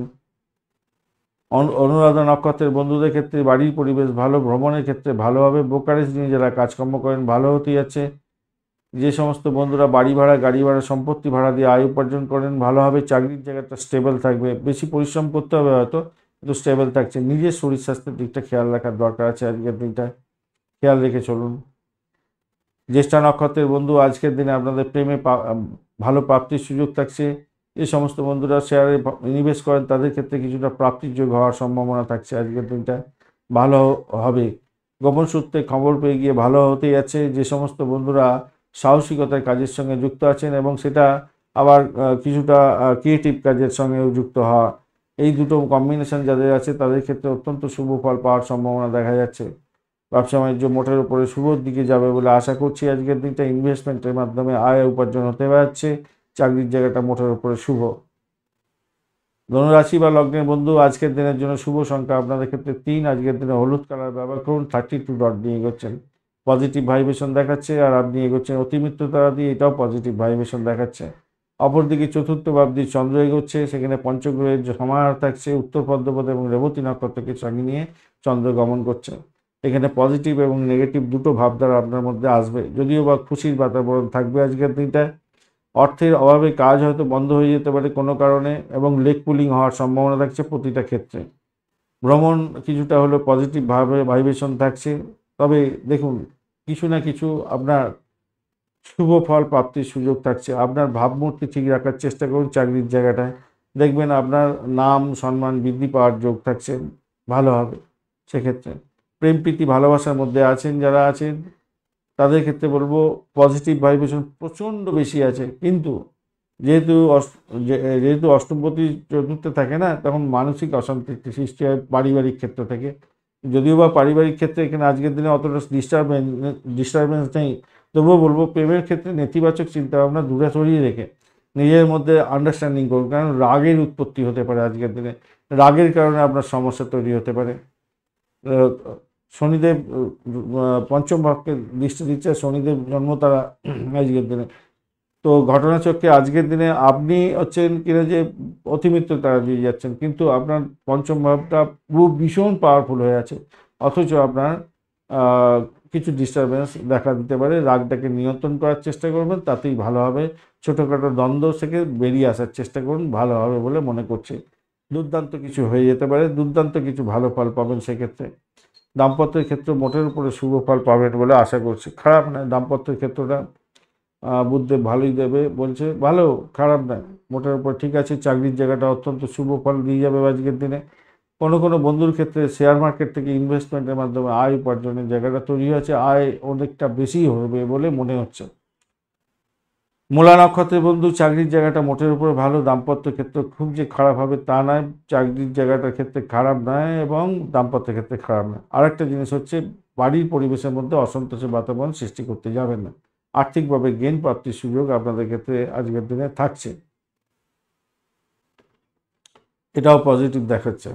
অনুরাধা নক্ষত্রের বন্ধুদের ক্ষেত্রে বাড়ির পরিবেশ ভালো, ভ্রমণের ক্ষেত্রে ভালো হবে। ব্রোকারেজ নিয়ে যারা কাজকর্ম করেন ভালো হতে যাচ্ছে। যে সমস্ত বন্ধুরা বাড়ি ভাড়া, গাড়ি ভাড়া, সম্পত্তি ভাড়া দিয়ে আয় উপার্জন করেন ভালো হবে। চাকরির জায়গাটা স্টেবল থাকবে, বেশি পরিশ্রম করতে হবে হয়তো, কিন্তু স্টেবল থাকছে। নিজের শরীর স্বাস্থ্যের দিকটা খেয়াল রাখার দরকার আছে আজকের দিনটা, খেয়াল রেখে চলুন। জ্যেষ্ঠা নক্ষত্রের বন্ধু, আজকের দিনে আপনাদের প্রেমে ভালো প্রাপ্তির সুযোগ থাকছে। যে সমস্ত বন্ধুরা শেয়ারে ইনভেস্ট করেন তাদের ক্ষেত্রে কিছুটা প্রাপ্তির যোগ হওয়ার সম্ভাবনা থাকছে আজকের দিনটা, ভালো হবে। গোপন সূত্রে খবর পেয়ে গিয়ে ভালো হতে যাচ্ছে। যে সমস্ত বন্ধুরা সাহসিকতার কাজের সঙ্গে যুক্ত আছেন এবং সেটা আবার কিছুটা ক্রিয়েটিভ কাজের সঙ্গেও যুক্ত হওয়া, এই দুটো কম্বিনেশন যাদের আছে তাদের ক্ষেত্রে অত্যন্ত শুভ ফল পাওয়ার সম্ভাবনা দেখা যাচ্ছে। ব্যবসা বাণিজ্য মোটের উপরে শুভর দিকে যাবে বলে আশা করছি। আজকের দিনটা ইনভেস্টমেন্টের মাধ্যমে আয় উপার্জন হতে পারছে। চাকরির জায়গাটা মোটের উপরে শুভ। ধনুরাশি বা লগ্নের বন্ধু, আজকের দিনের জন্য শুভ সংখ্যা আপনাদের ক্ষেত্রে 3। আজকের দিনে হলুদ কালার ব্যবহার করুন। 32 ডট নিয়ে এগোচ্ছেন, পজিটিভ ভাইব্রেশন দেখাচ্ছে। আর আপনি এগোচ্ছেন অতিমিত্র তারা দিয়ে, এটাও পজিটিভ ভাইব্রেশন দেখাচ্ছে। অপরদিকে চতুর্থ ভাবদি চন্দ্র এগোচ্ছে, সেখানে পঞ্চগ্রহের সমাহার থাকছে। উত্তর পদ্মপদ এবং রেবতী নক্ষত্রকে সঙ্গে নিয়ে চন্দ্র গমন করছে। এখানে পজিটিভ এবং নেগেটিভ দুটো ভাবধারা আপনার মধ্যে আসবে, যদিও বা খুশির বাতাবরণ থাকবে আজকের দিনটা। অর্থের অভাবে কাজ হয়তো বন্ধ হয়ে যেতে পারে কোনো কারণে, এবং লেগ পুলিং হওয়ার সম্ভাবনা থাকছে প্রতিটা ক্ষেত্রে। ভ্রমণ কিছুটা হলেও পজিটিভ ভাইব্রেশন থাকছে। তবে দেখুন, কিছু না কিছু আপনার শুভ ফল প্রাপ্তির সুযোগ থাকছে। আপনার ভাবমূর্তি ঠিক রাখার চেষ্টা করুন চাকরির জায়গাটায়, দেখবেন আপনার নাম সম্মান বৃদ্ধি পাওয়ার যোগ থাকছে, ভালো হবে সেক্ষেত্রে। প্রেম প্রীতি ভালোবাসার মধ্যে আছেন যারা আছেন তাদের ক্ষেত্রে বলবো পজিটিভ ভাইব্রেশন প্রচণ্ড বেশি আছে, কিন্তু যেহেতু যেহেতু অষ্টমপতি চতুর্থে থাকে না, তখন মানসিক অশান্তির সৃষ্টি হয় পারিবারিক ক্ষেত্র থেকে। যদিও বা পারিবারিক ক্ষেত্রে এখানে আজকের দিনে অতটা ডিস্টারবেন্স নেই, তবুও বলবো প্রেমের ক্ষেত্রে নেতিবাচক চিন্তাভাবনা দূরে সরিয়ে রেখে নিজের মধ্যে আন্ডারস্ট্যান্ডিং করুন, কারণ রাগের উৎপত্তি হতে পারে আজকের দিনে। রাগের কারণে আপনার সমস্যা তৈরি হতে পারে। শনিদেব পঞ্চম ভাবকে দৃষ্টি দিচ্ছে, শনিদেব জন্মতারা আজকের দিনে। তো ঘটনাচক্রে আজকের দিনে আপনি হচ্ছেন কিনা যে অতিমিত্র তারা দিয়ে যাচ্ছেন, কিন্তু আপনার পঞ্চম ভাবটা খুব ভীষণ পাওয়ারফুল হয়ে আছে, অথচ আপনার কিছু ডিস্টারবেন্স দেখা দিতে পারে। রাগটাকে নিয়ন্ত্রণ করার চেষ্টা করবেন, তাতেই ভালো হবে। ছোটোখাটো দ্বন্দ্ব থেকে বেরিয়ে আসার চেষ্টা করুন, ভালো হবে বলে মনে করছি। দুর্দান্ত কিছু হয়ে যেতে পারে, দুর্দান্ত কিছু ভালো ফল পাবেন সেক্ষেত্রে। দাম্পত্যের ক্ষেত্রে মোটের উপরে শুভ ফল পাবেন বলে আশা করছি, খারাপ নয়। দাম্পত্যের ক্ষেত্রটা বুধদেব ভালোই দেবে বলছে, ভালো, খারাপ নয়, মোটের উপর ঠিক আছে। চাকরির জায়গাটা অত্যন্ত শুভ ফল দিয়ে যাবে আজকের দিনে। কোনো কোনো বন্ধুর ক্ষেত্রে শেয়ার মার্কেট থেকে ইনভেস্টমেন্টের মাধ্যমে আয় উপার্জনের জায়গাটা তৈরি হয়েছে, আয় অনেকটা বেশি হবে বলে মনে হচ্ছে। মূলা নক্ষত্রের বন্ধু, চাকরির জায়গাটা মোটের উপরে ভালো, দাম্পত্য ক্ষেত্রে খুব যে খারাপ হবে তা নয়, চাকরির জায়গাটার ক্ষেত্রে খারাপ নয় এবং দাম্পত্য ক্ষেত্রে খারাপ নয়। আরেকটা জিনিস হচ্ছে, বাড়ির পরিবেশের মধ্যে অসন্তোষের বাতাবরণ সৃষ্টি করতে যাবেন না। আর্থিকভাবে জ্ঞান প্রাপ্তির সুযোগ আপনাদের ক্ষেত্রে আজকের দিনে থাকছে, এটাও পজিটিভ দেখাচ্ছে।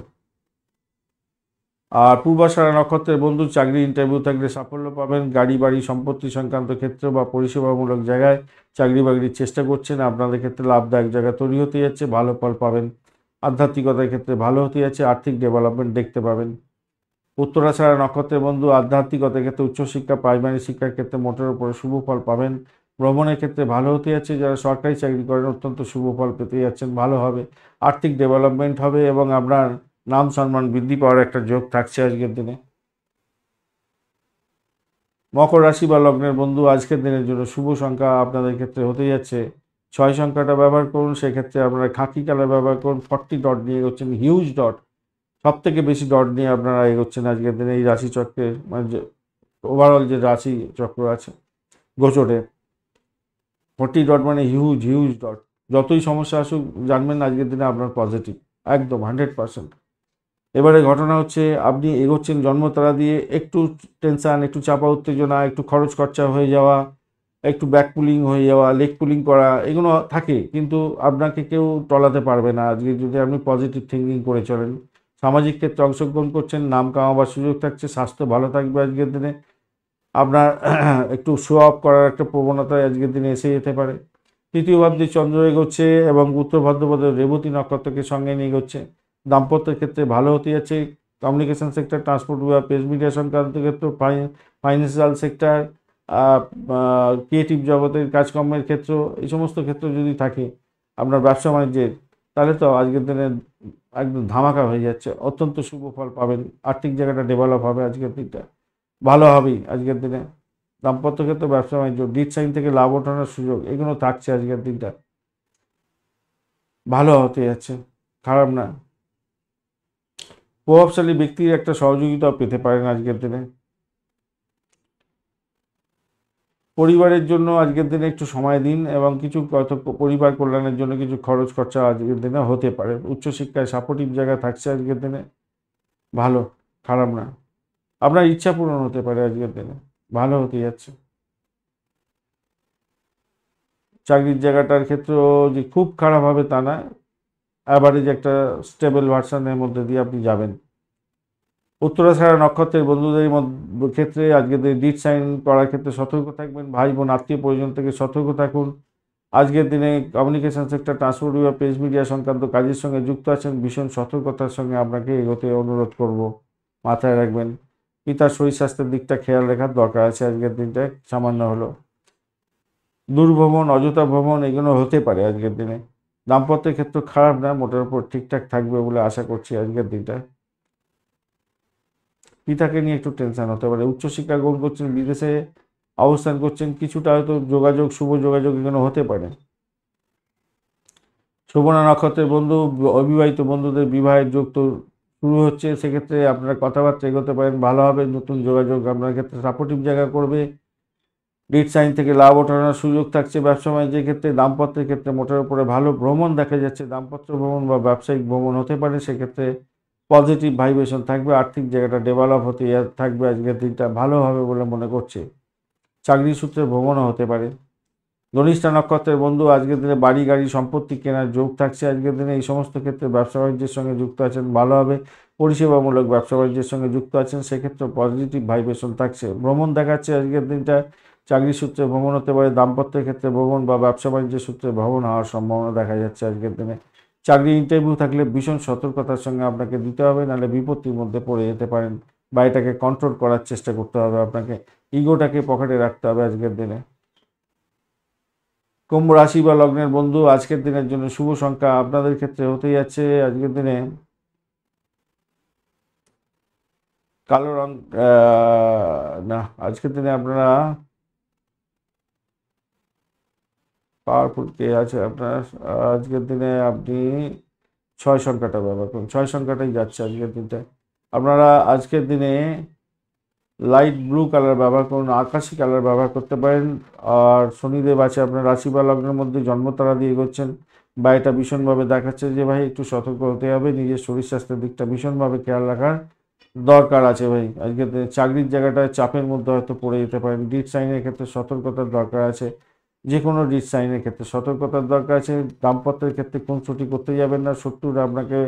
আর পূর্বাষাঢ়া নক্ষত্রের বন্ধু, চাকরি ইন্টারভিউ থাকলে সাফল্য পাবেন। গাড়ি বাড়ি সম্পত্তি সংক্রান্ত ক্ষেত্র বা পরিষেবামূলক জায়গায় চাকরি বাকরির চেষ্টা করছেন, আপনাদের ক্ষেত্রে লাভদায়ক জায়গা তৈরি হতে যাচ্ছে, ভালো ফল পাবেন। আধ্যাত্মিকতার ক্ষেত্রে ভালো হতে যাচ্ছে, আর্থিক ডেভেলপমেন্ট দেখতে পাবেন। উত্তরাষাঢ়া নক্ষত্রের বন্ধু, আধ্যাত্মিকতার ক্ষেত্রে উচ্চশিক্ষা প্রাইমারি শিক্ষার ক্ষেত্রে মোটের উপরে শুভ ফল পাবেন। ভ্রমণের ক্ষেত্রে ভালো হতে যাচ্ছে, যারা সরকারি চাকরি করেন অত্যন্ত শুভ ফল পেতে যাচ্ছেন, ভালো হবে। আর্থিক ডেভেলপমেন্ট হবে এবং আপনার নাম সম্মান বৃদ্ধি পাওয়ার একটা যোগ থাকছে আজকের দিনে। মকর রাশি বা লগ্নের বন্ধু, আজকের দিনের জন্য শুভ সংখ্যা আপনাদের ক্ষেত্রে হতে যাচ্ছে 6 সংখ্যাটা ব্যবহার করুন, সেক্ষেত্রে আপনারা খাকি কালার ব্যবহার করুন। 40 ডট নিয়ে এগোচ্ছেন, হিউজ ডট, সব থেকে বেশি ডট নিয়ে আপনারা এগোচ্ছেন আজকের দিনে এই রাশি চক্রে, মানে যে ওভারঅল যে রাশি চক্র আছে গোচরে। 40 ডট মানে হিউজ হিউজ ডট। যতই সমস্যা আসুক জানবেন আজকের দিনে আপনার পজিটিভ, একদম 100%। এবারে ঘটনা হচ্ছে, আপনি এগোচ্ছেন জন্মতারা দিয়ে, একটু টেনশান, একটু চাপা উত্তেজনা, একটু খরচ খরচা হয়ে যাওয়া, একটু ব্যাক পুলিং হয়ে যাওয়া, লেগ পুলিং করা, এগুলো থাকে, কিন্তু আপনাকে কেউ টলাতে পারবে না আজকে যদি আপনি পজিটিভ থিঙ্কিং করে চলেন। সামাজিক ক্ষেত্রে অংশগ্রহণ করছেন, নাম কামাবার সুযোগ থাকছে, স্বাস্থ্য ভালো থাকবে আজকের দিনে। আপনার একটু শো অফ করার একটা প্রবণতা আজকের দিনে এসে যেতে পারে। তৃতীয় ভাবটি চন্দ্র এগোচ্ছে এবং উত্তর ভাদ্রপদের রেবতী নক্ষত্রকে সঙ্গে নিয়ে এগোচ্ছে। দাম্পত্যের ক্ষেত্রে ভালো হতে যাচ্ছে। কমিউনিকেশন সেক্টর, ট্রান্সপোর্ট বা প্রেস মিডিয়া সংক্রান্ত ক্ষেত্র, ফাইন্যান্সিয়াল সেক্টর, ক্রিয়েটিভ জগতের কাজকর্মের ক্ষেত্র, এই সমস্ত ক্ষেত্র যদি থাকে আপনার ব্যবসা বাণিজ্যের, তাহলে তো আজকের দিনে একদম ধামাকা হয়ে যাচ্ছে, অত্যন্ত শুভ ফল পাবেন। আর্থিক জায়গাটা ডেভেলপ হবে আজকের দিনটা, ভালো হবেই আজকের দিনে। দাম্পত্য ক্ষেত্রে, ব্যবসা বাণিজ্য, ডিট সাইন থেকে লাভ ওঠানোর সুযোগ, এগুলো থাকছে আজকের দিনটা, ভালো হতে যাচ্ছে, খারাপ না। প্রভাবশালী ব্যক্তির একটা সহযোগিতা পেতে পারেন আজকের দিনে। পরিবারের জন্য আজকের দিনে একটু সময় দিন এবং কিছু পরিবার কল্যাণের জন্য কিছু খরচ খরচা আজকের দিনে হতে পারে। উচ্চশিক্ষায় সাপোর্টিভ জায়গা থাকছে আজকের দিনে, ভালো, খারাপ না। আপনার ইচ্ছা পূরণ হতে পারে আজকের দিনে, ভালো হতে যাচ্ছে। চাকরির জায়গাটার ক্ষেত্রেও যে খুব খারাপ হবে তা না, অ্যাভারেজ একটা স্টেবল ভার্সানের মধ্যে দিয়ে আপনি যাবেন। উত্তরাষাঢ়া নক্ষত্রের বন্ধুদের ক্ষেত্রে আজকে ডিট সাইন করার ক্ষেত্রে সতর্ক থাকবেন। ভাই বোন আত্মীয় পরিজন থেকে সতর্ক থাকুন। আজকের দিনে কমিউনিকেশন সেক্টর, ট্রান্সপোর্ট বা প্রেস মিডিয়া সংক্রান্ত কাজের সঙ্গে যুক্ত আছেন, ভীষণ সতর্কতার সঙ্গে আপনাকে এগোতে অনুরোধ করব, মাথায় রাখবেন। পিতার শরীর স্বাস্থ্যের দিকটা খেয়াল রাখার দরকার আছে আজকের দিনটায়, সামান্য হলো দুর্ভ্রমণ, অযথা ভ্রমণ, এগুলো হতে পারে আজকের দিনে। দাম্পত্যের ক্ষেত্রে খারাপ না, মোটের উপর ঠিকঠাক থাকবে বলে আশা করছি আজকের দিনটা। পিতাকে নিয়ে একটু টেনশন হতে পারে। উচ্চশিক্ষা গ্রহণ করছেন, বিদেশে অবস্থান করছেন, কিছুটা হয়তো যোগাযোগ, শুভ যোগাযোগ এগুলো হতে পারে। শোভনা নক্ষত্রের বন্ধু, অবিবাহিত বন্ধুদের বিবাহের যোগ তো শুরু হচ্ছে, সেক্ষেত্রে আপনারা কথাবার্তা এগোতে পারেন, ভালো হবে। নতুন যোগাযোগ আপনার ক্ষেত্রে সাপোর্টিভ জায়গা করবে। ডিট সাইন থেকে লাভ ওঠানোর সুযোগ থাকছে ব্যবসা বাণিজ্যের ক্ষেত্রে। দাম্পত্যের ক্ষেত্রে মোটের উপরে ভালো, ভ্রমণ দেখা যাচ্ছে, দাম্পত্য ভ্রমণ বা ব্যবসায়িক ভ্রমণ হতে পারে, সেক্ষেত্রে পজিটিভ ভাইব্রেশন থাকবে। আর্থিক জায়গাটা ডেভেলপ হতে থাকবে আজকের দিনটা, ভালো হবে বলে মনে করছে। চাকরি সূত্রে ভ্রমণও হতে পারে। ধনিষ্ঠা নক্ষত্রের বন্ধু, আজকের দিনে বাড়ি গাড়ি সম্পত্তি কেনার যোগ থাকছে আজকের দিনে। এই সমস্ত ক্ষেত্রে ব্যবসা বাণিজ্যের সঙ্গে যুক্ত আছেন, ভালো হবে। পরিষেবামূলক ব্যবসা বাণিজ্যের সঙ্গে যুক্ত আছেন, সেক্ষেত্রে পজিটিভ ভাইব্রেশন থাকছে। ভ্রমণ দেখাচ্ছে আজকের দিনটা, চাকরি সূত্রে ভ্রমণ হতে পারে, দাম্পত্যের ক্ষেত্রে ভ্রমণ বা ব্যবসা বাণিজ্যের সূত্রে ভ্রমণ হওয়ার সম্ভাবনা দেখা যাচ্ছে আজকের দিনে। চাকরি ইন্টারভিউ থাকলে ভীষণ সতর্কতার সঙ্গে আপনাকে দিতে হবে, নাহলে বিপত্তির মধ্যে পড়ে যেতে পারেন, বা এটাকে কন্ট্রোল করার চেষ্টা করতে হবে আপনাকে, ইগোটাকে পকেটে রাখতে হবে আজকের দিনে। কুম্ভ রাশি বা লগ্নের বন্ধু, আজকের দিনের জন্য শুভ সংখ্যা আপনাদের ক্ষেত্রে হতে যাচ্ছে আজকের দিনে কালো রং, না, আজকের দিনে আপনারা পাওয়ারফুল কে আছে আপনার, আজকের দিনে আপনি 6 সংখ্যাটা ব্যবহার করুন, 6 সংখ্যাটাই যাচ্ছে আজকের দিনটা। আপনারা আজকের দিনে লাইট ব্লু কালার ব্যবহার করুন, আকাশি কালার ব্যবহার করতে পারেন। আর শনিদেব আছে আপনার রাশি বা লগ্নের মধ্যে, জন্মতারা দিয়ে এগোচ্ছেন, বা এটা ভীষণভাবে দেখাচ্ছে যে ভাই একটু সতর্ক হতে হবে, নিজের শরীর স্বাস্থ্যের দিকটা ভীষণভাবে খেয়াল রাখার দরকার আছে ভাই। আজকে চাকরির জায়গাটায় চাপের মধ্যে হয়তো পড়ে যেতে পারেন, ডিট সাইনের ক্ষেত্রে সতর্কতার দরকার আছে, যে কোনো ডিট সাইনের ক্ষেত্রে সতর্কতার দরকার আছে। দাম্পত্যের ক্ষেত্রে কোন ছুটি করতে যাবেন না, শত্রুরা আপনাকে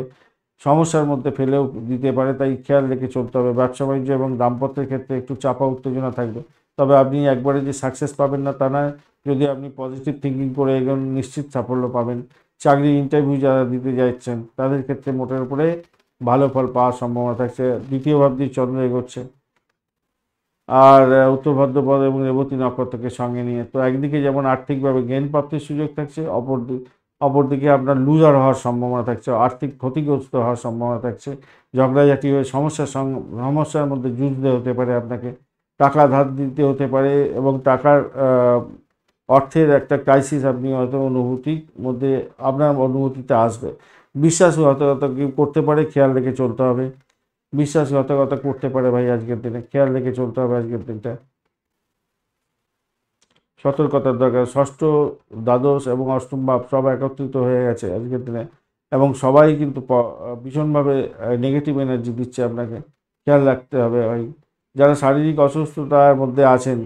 সমস্যার মধ্যে ফেলেও দিতে পারে, তাই খেয়াল রেখে চলতে হবে। ব্যবসা বাণিজ্য এবং দাম্পত্যের ক্ষেত্রে একটু চাপা উত্তেজনা থাকবে, তবে আপনি একবারে যে সাকসেস পাবেন না তা নয়। যদি আপনি পজিটিভ থিঙ্কিং করে এগোন নিশ্চিত সাফল্য পাবেন। চাকরি ইন্টারভিউ যারা দিতে যাচ্ছেন তাদের ক্ষেত্রে মোটের উপরে ভালো ফল পাওয়ার সম্ভাবনা থাকছে। দ্বিতীয় ভাবটি চন্দ্র এগোচ্ছে, আর উত্তর ভাদ্রপদ এবং রেবতী নক্ষত্রকে সঙ্গে নিয়ে, তো একদিকে যেমন আর্থিকভাবে গেইন প্রাপ্তির সুযোগ থাকছে, অপরদিকে আপনার লুজার হওয়ার সম্ভাবনা থাকছে, আর্থিক ক্ষতিগ্রস্ত হওয়ার সম্ভাবনা থাকছে। ঝগড়াঝাটি হয়ে সমস্যার মধ্যে যুঝতে হতে পারে, আপনাকে টাকা ধার দিতে হতে পারে, এবং টাকার অর্থের একটা ক্রাইসিস আপনি হয়তো অনুভূতির মধ্যে আপনার অনুভূতিতে আসবে। বিশ্বাসঘাতকতা কি করতে পারে, খেয়াল রেখে চলতে হবে। বিশ্বাসঘাতকতা করতে পারে ভাই আজকের দিনে, খেয়াল রেখে চলতে হবে আজকের দিনটা, সতর্কতার দরকার। ষষ্ঠ, দ্বাদশ এবং অষ্টম ভাব সব একত্রিত হয়ে গেছে আজকের দিনে, এবং সবাই কিন্তু ভীষণভাবে নেগেটিভ এনার্জি দিচ্ছে আপনাকে, খেয়াল রাখতে হবে ভাই। যারা শারীরিক অসুস্থতার মধ্যে আছেন,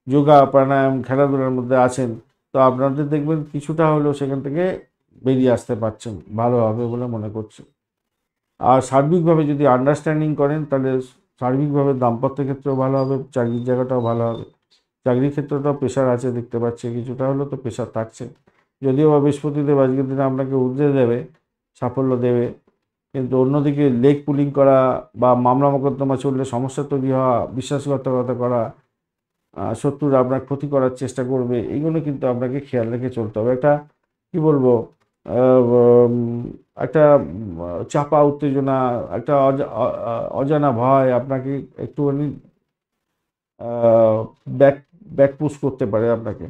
যোগা প্রাণায়াম খেলাধুলার মধ্যে আছেন, তো আপনাদের দেখবেন কিছুটা হলেও সেখান থেকে বেরিয়ে আসতে পারছেন, ভালো হবে বলে মনে করছি। আর সার্বিকভাবে যদি আন্ডারস্ট্যান্ডিং করেন তাহলে সার্বিকভাবে দাম্পত্য ক্ষেত্রেও ভালো হবে, চাকরির জায়গাটাও ভালো হবে। চাকরির ক্ষেত্রটাও প্রেশার আছে দেখতে পাচ্ছি, কিছুটা হলেও তো প্রেশার থাকছে, যদিও বা বৃহস্পতিদেব আজকের দিনে আপনাকে ঊর্ধ্বে দেবে, সাফল্য দেবে, কিন্তু অন্যদিকে লেগ পুলিং করা বা মামলা মোকদ্দমা চললে সমস্যা তৈরি হওয়া, বিশ্বাসঘাতকতা করা, শত্রুরা আপনার ক্ষতি করার চেষ্টা করবে, এইগুলো কিন্তু আপনাকে খেয়াল রেখে চলতে হবে। একটা কি বলবো, একটা চাপা উত্তেজনা, একটা অজানা ভয় আপনাকে একটুখানি ব্যাক ব্যাকপুশ করতে পারে আপনাকে।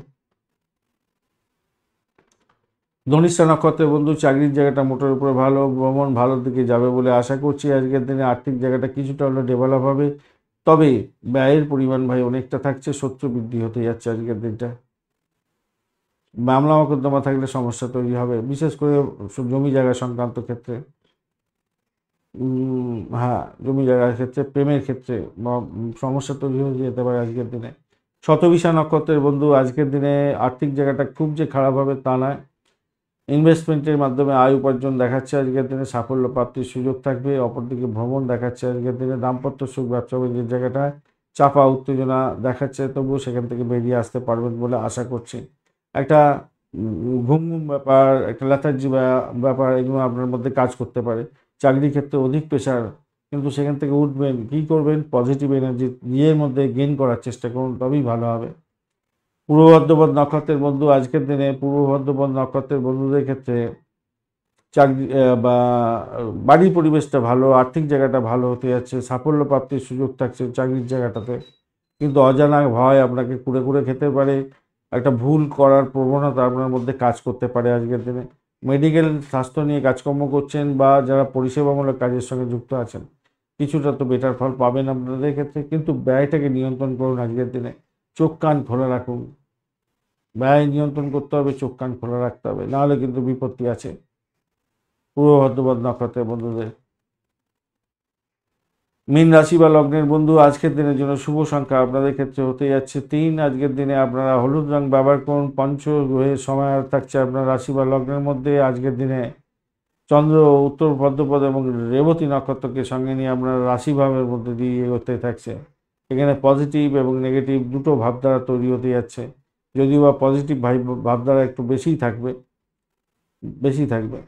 ধনিষ্ঠা নক্ষত্রের বন্ধু, চাকরির জায়গাটা মোটের উপরে ভালো, ভ্রমণ ভালোর দিকে যাবে বলে আশা করছি। আজকের দিনে আর্থিক জায়গাটা কিছুটা হলেও ডেভেলপ হবে, তবে ব্যয়ের পরিমাণ ভাই অনেকটা থাকছে, শত্রু বৃদ্ধি হতে যাচ্ছে আজকের দিনটা। মামলা মোকদ্দমা থাকলে সমস্যা তৈরি হবে, বিশেষ করে জমি জায়গা সংক্রান্ত ক্ষেত্রে। হ্যাঁ, জমি জায়গার ক্ষেত্রে, প্রেমের ক্ষেত্রে সমস্যা তৈরি হয়ে যেতে পারে আজকের দিনে। শতবিশা নক্ষত্রের বন্ধু, আজকের দিনে আর্থিক জায়গাটা খুব যে খারাপ হবে তা নয়। ইনভেস্টমেন্টের মাধ্যমে আয় উপার্জন দেখাচ্ছে আজকের দিনে, সাফল্য প্রাপ্তির সুযোগ থাকবে। অপরদিকে ভ্রমণ দেখাচ্ছে আজকের দিনে, দাম্পত্য সুখ, ব্যবসা বাণিজ্যের জায়গাটায় চাপা উত্তেজনা দেখাচ্ছে, তবুও সেখান থেকে বেরিয়ে আসতে পারবেন বলে আশা করছি। একটা ঘুম ঘুম ব্যাপার, একটা লেথার্জি ব্যাপার, এগুলো আপনার মধ্যে কাজ করতে পারে। চাকরির ক্ষেত্রে অধিক প্রেশার, কিন্তু সেখান থেকে উঠবেন, কী করবেন, পজিটিভ এনার্জি নিজের মধ্যে গেইন করার চেষ্টা করুন, তবেই ভালো হবে। পূর্ব ভাদ্রপদ নক্ষত্রের বন্ধু, আজকের দিনে পূর্ব ভাদ্রপদ নক্ষত্রের বন্ধুদের ক্ষেত্রে চাকরি বা বাড়ির পরিবেশটা ভালো, আর্থিক জায়গাটা ভালো হতে যাচ্ছে, সাফল্য প্রাপ্তির সুযোগ থাকছে চাকরির জায়গাটাতে, কিন্তু অজানা ভয় আপনাকে কুড়ে কুড়ে খেতে পারে, একটা ভুল করার প্রবণতা আপনার মধ্যে কাজ করতে পারে আজকের দিনে। মেডিকেল স্বাস্থ্য নিয়ে কাজকর্ম করছেন বা যারা পরিষেবামূলক কাজের সঙ্গে যুক্ত আছেন, কিছুটা তো বেটার ফল পাবেন আপনাদের ক্ষেত্রে, কিন্তু ব্যয়টাকে নিয়ন্ত্রণ করুন আজকের দিনে, চোখ কান খোলা রাখুন। ব্যয় নিয়ন্ত্রণ করতে হবে, চোখ কান খোলা রাখতে হবে, নাহলে কিন্তু বিপত্তি আছে পূর্ব ভাদ্রপদ নক্ষত্রের বন্ধুদের। মীন রাশি বা লগ্নের বন্ধু, আজকের দিনের জন্য শুভ সংখ্যা আপনাদের ক্ষেত্রে হতে যাচ্ছে 3। আজকের দিনে আপনারা হলুদ রং ব্যবহার করুন। পঞ্চগ্রহের সময় থাকছে আপনার রাশি বা লগ্নের মধ্যে। আজকের দিনে চন্দ্র উত্তর ভাদ্রপদ এবং রেবতী নক্ষত্রকে সঙ্গে নিয়ে আপনার রাশিভাবের মধ্যে দিয়ে এগোতে থাকছে। এখানে পজিটিভ এবং নেগেটিভ দুটো ভাবধারা তৈরি হতে যাচ্ছে, যদিও বা পজিটিভ ভাবধারা একটু বেশি থাকবে।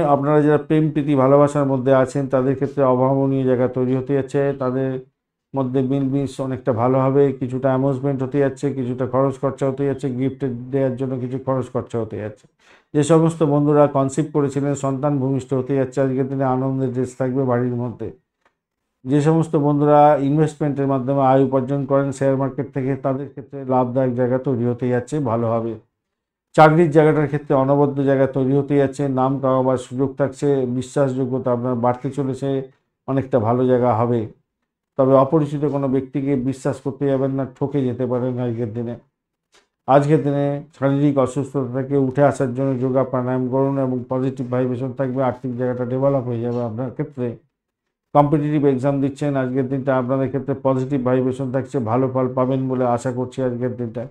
আপনারা যারা প্রেম প্রীতি ভালোবাসার মধ্যে আছেন তাদের ক্ষেত্রে অভাবনীয় জায়গা তৈরি হতে যাচ্ছে, তাদের মধ্যে মিলমিশ অনেকটা ভালো হবে, কিছুটা অ্যামুজমেন্ট হতে যাচ্ছে, কিছুটা খরচ খরচা হতে যাচ্ছে, গিফট দেওয়ার জন্য কিছু খরচ খরচা হতে যাচ্ছে। যে সমস্ত বন্ধুরা কনসিভ করেছিলেন সন্তান ভূমিষ্ঠ হতে যাচ্ছে আজকের দিনে, আনন্দের দেশ থাকবে বাড়ির মধ্যে। যে সমস্ত বন্ধুরা ইনভেস্টমেন্টের মাধ্যমে আয় উপার্জন করেন শেয়ার মার্কেট থেকে, তাদের ক্ষেত্রে লাভদায়ক জায়গা তৈরি হতে যাচ্ছে, ভালো হবে। চাকরির জায়গাটার ক্ষেত্রে অনবদ্য জায়গা তৈরি হতে যাচ্ছে, নাম কামাবার সুযোগ থাকছে, বিশ্বাসযোগ্যতা আপনার বাড়তে চলেছে, অনেকটা ভালো জায়গা হবে। তবে অপরিচিত কোনো ব্যক্তিকে বিশ্বাস করতে যাবেন না, ঠকে যেতে পারেন আজকের দিনে। আজকের দিনে শারীরিক অসুস্থতা থেকে উঠে আসার জন্য যোগা প্রাণায়াম করুন এবং পজিটিভ ভাইব্রেশন থাকবে, আর্থিক জায়গাটা ডেভেলপ হয়ে যাবে আপনার ক্ষেত্রে। কম্পিটিটিভ এক্সাম দিচ্ছেন, আজকের দিনটা আপনাদের ক্ষেত্রে পজিটিভ ভাইব্রেশন থাকছে, ভালো ফল পাবেন বলে আশা করছি আজকের দিনটা।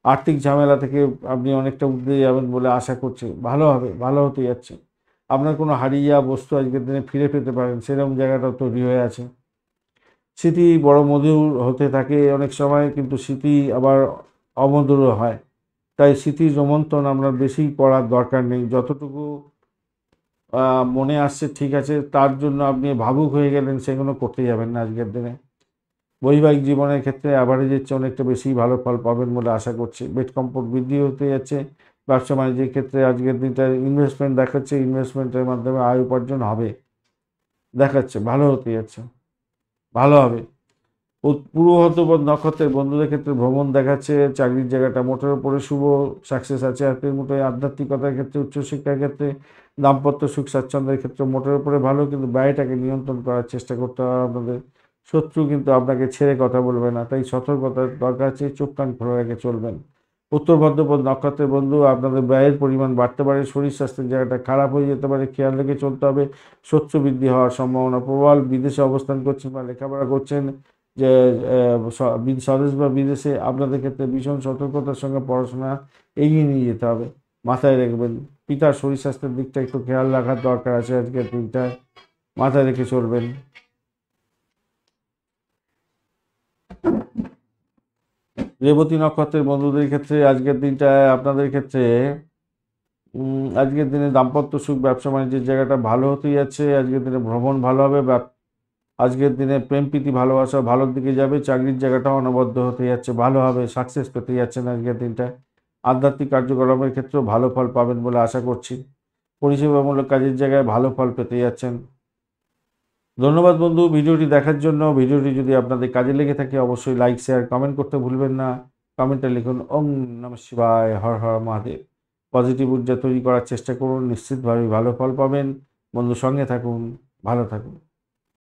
আর্থিক ঝামেলা থেকে আপনি অনেকটা উঠে যাবেন বলে আশা করছি, ভালো হবে, ভালো হতে যাচ্ছে। আপনার কোনো হারিয়ে যাওয়া বস্তু আজকের দিনে ফিরে পেতে পারেন, সেরকম জায়গাটাও তৈরি হয়ে আছে। স্মৃতি বড় মধুর হতে থাকে অনেক সময়, কিন্তু স্মৃতি আবার অমধুরও হয়। তাই স্মৃতির রোমন্থন আপনার বেশি করার দরকার নেই, যতটুকু মনে আসছে ঠিক আছে, তার জন্য আপনি ভাবুক হয়ে গেলেন সেগুলো করতে যাবেন না আজকের দিনে। বৈবাহিক জীবনের ক্ষেত্রে অ্যাভারেজের চেয়ে অনেকটা বেশি ভালো ফল পাবেন বলে আশা করছি। বেড কম্ফোর্ট বৃদ্ধি হতে যাচ্ছে। ব্যবসা বাণিজ্যের ক্ষেত্রে আজকের দিনটা ইনভেস্টমেন্ট দেখাচ্ছে, ইনভেস্টমেন্টের মাধ্যমে আয় উপার্জন হবে দেখাচ্ছে, ভালো হতে যাচ্ছে, ভালো হবে। পূর্ব ভাদ্রপদ নক্ষত্রের বন্ধুদের ক্ষেত্রে ভ্রমণ দেখাচ্ছে, চাকরির জায়গাটা মোটের উপরে শুভ, সাকসেস আছে হাতের মুঠোয়। আধ্যাত্মিকতার ক্ষেত্রে, উচ্চশিক্ষার ক্ষেত্রে, দাম্পত্য সুখ স্বাচ্ছন্দ্যের ক্ষেত্রে মোটের উপরে ভালো, কিন্তু ব্যয়টাকে নিয়ন্ত্রণ করার চেষ্টা করতে হবে আপনাদের। শত্রু কিন্তু আপনাকে ছেড়ে কথা বলবে না, তাই সতর্কতার দরকার আছে, চোখ কান খোলা রেখে চলবেন। উত্তর ভাদ্রপদ নক্ষত্রের বন্ধু, আপনাদের ব্যয়ের পরিমাণ বাড়তে পারে, শরীর স্বাস্থ্যের জায়গাটা খারাপ হয়ে যেতে পারে, খেয়াল রেখে চলতে হবে। শত্রু বৃদ্ধি হওয়ার সম্ভাবনা প্রবল। বিদেশে অবস্থান করছেন বা লেখাপড়া করছেন, যে স্বদেশ বা বিদেশে, আপনাদের ক্ষেত্রে ভীষণ সতর্কতার সঙ্গে পড়াশোনা এগিয়ে নিয়ে যেতে হবে, মাথায় রাখবেন। পিতার শরীর স্বাস্থ্যের দিকটা একটু খেয়াল রাখার দরকার আছে আজকের দিনটায়, মাথায় রেখে চলবেন। রেবতী নক্ষত্রের বন্ধুদের ক্ষেত্রে আজকের দিনটায় আপনাদের ক্ষেত্রে আজকের দিনে দাম্পত্য সুখ, ব্যবসা বাণিজ্যের জায়গাটা ভালো হতে যাচ্ছে। আজকের দিনে ভ্রমণ ভালো হবে, আজকের দিনে প্রেম প্রীতি ভালোবাসা ভালোর দিকে যাবে। চাকরির জায়গাটাও অনবদ্য হতে যাচ্ছে, ভালো হবে, সাকসেস পেতে যাচ্ছেন আজকের দিনটায়। আধ্যাত্মিক কার্যকলাপের ক্ষেত্রেও ভালো ফল পাবেন বলে আশা করছি। পরিষেবামূলক কাজের জায়গায় ভালো ফল পেতে যাচ্ছেন। ধন্যবাদ বন্ধু ভিডিওটি দেখার জন্য। ভিডিওটি যদি আপনাদের কাজে লেগে থাকে অবশ্যই লাইক, শেয়ার, কমেন্ট করতে ভুলবেন না। কমেন্টে লিখুন ওম নমঃ শিবায়, হর হর মহাদেব। পজিটিভ ঊর্জা তৈরি করার চেষ্টা করুন, নিশ্চিতভাবে ভালো ফল পাবেন। বন্ধু সঙ্গে থাকুন, ভালো থাকুন।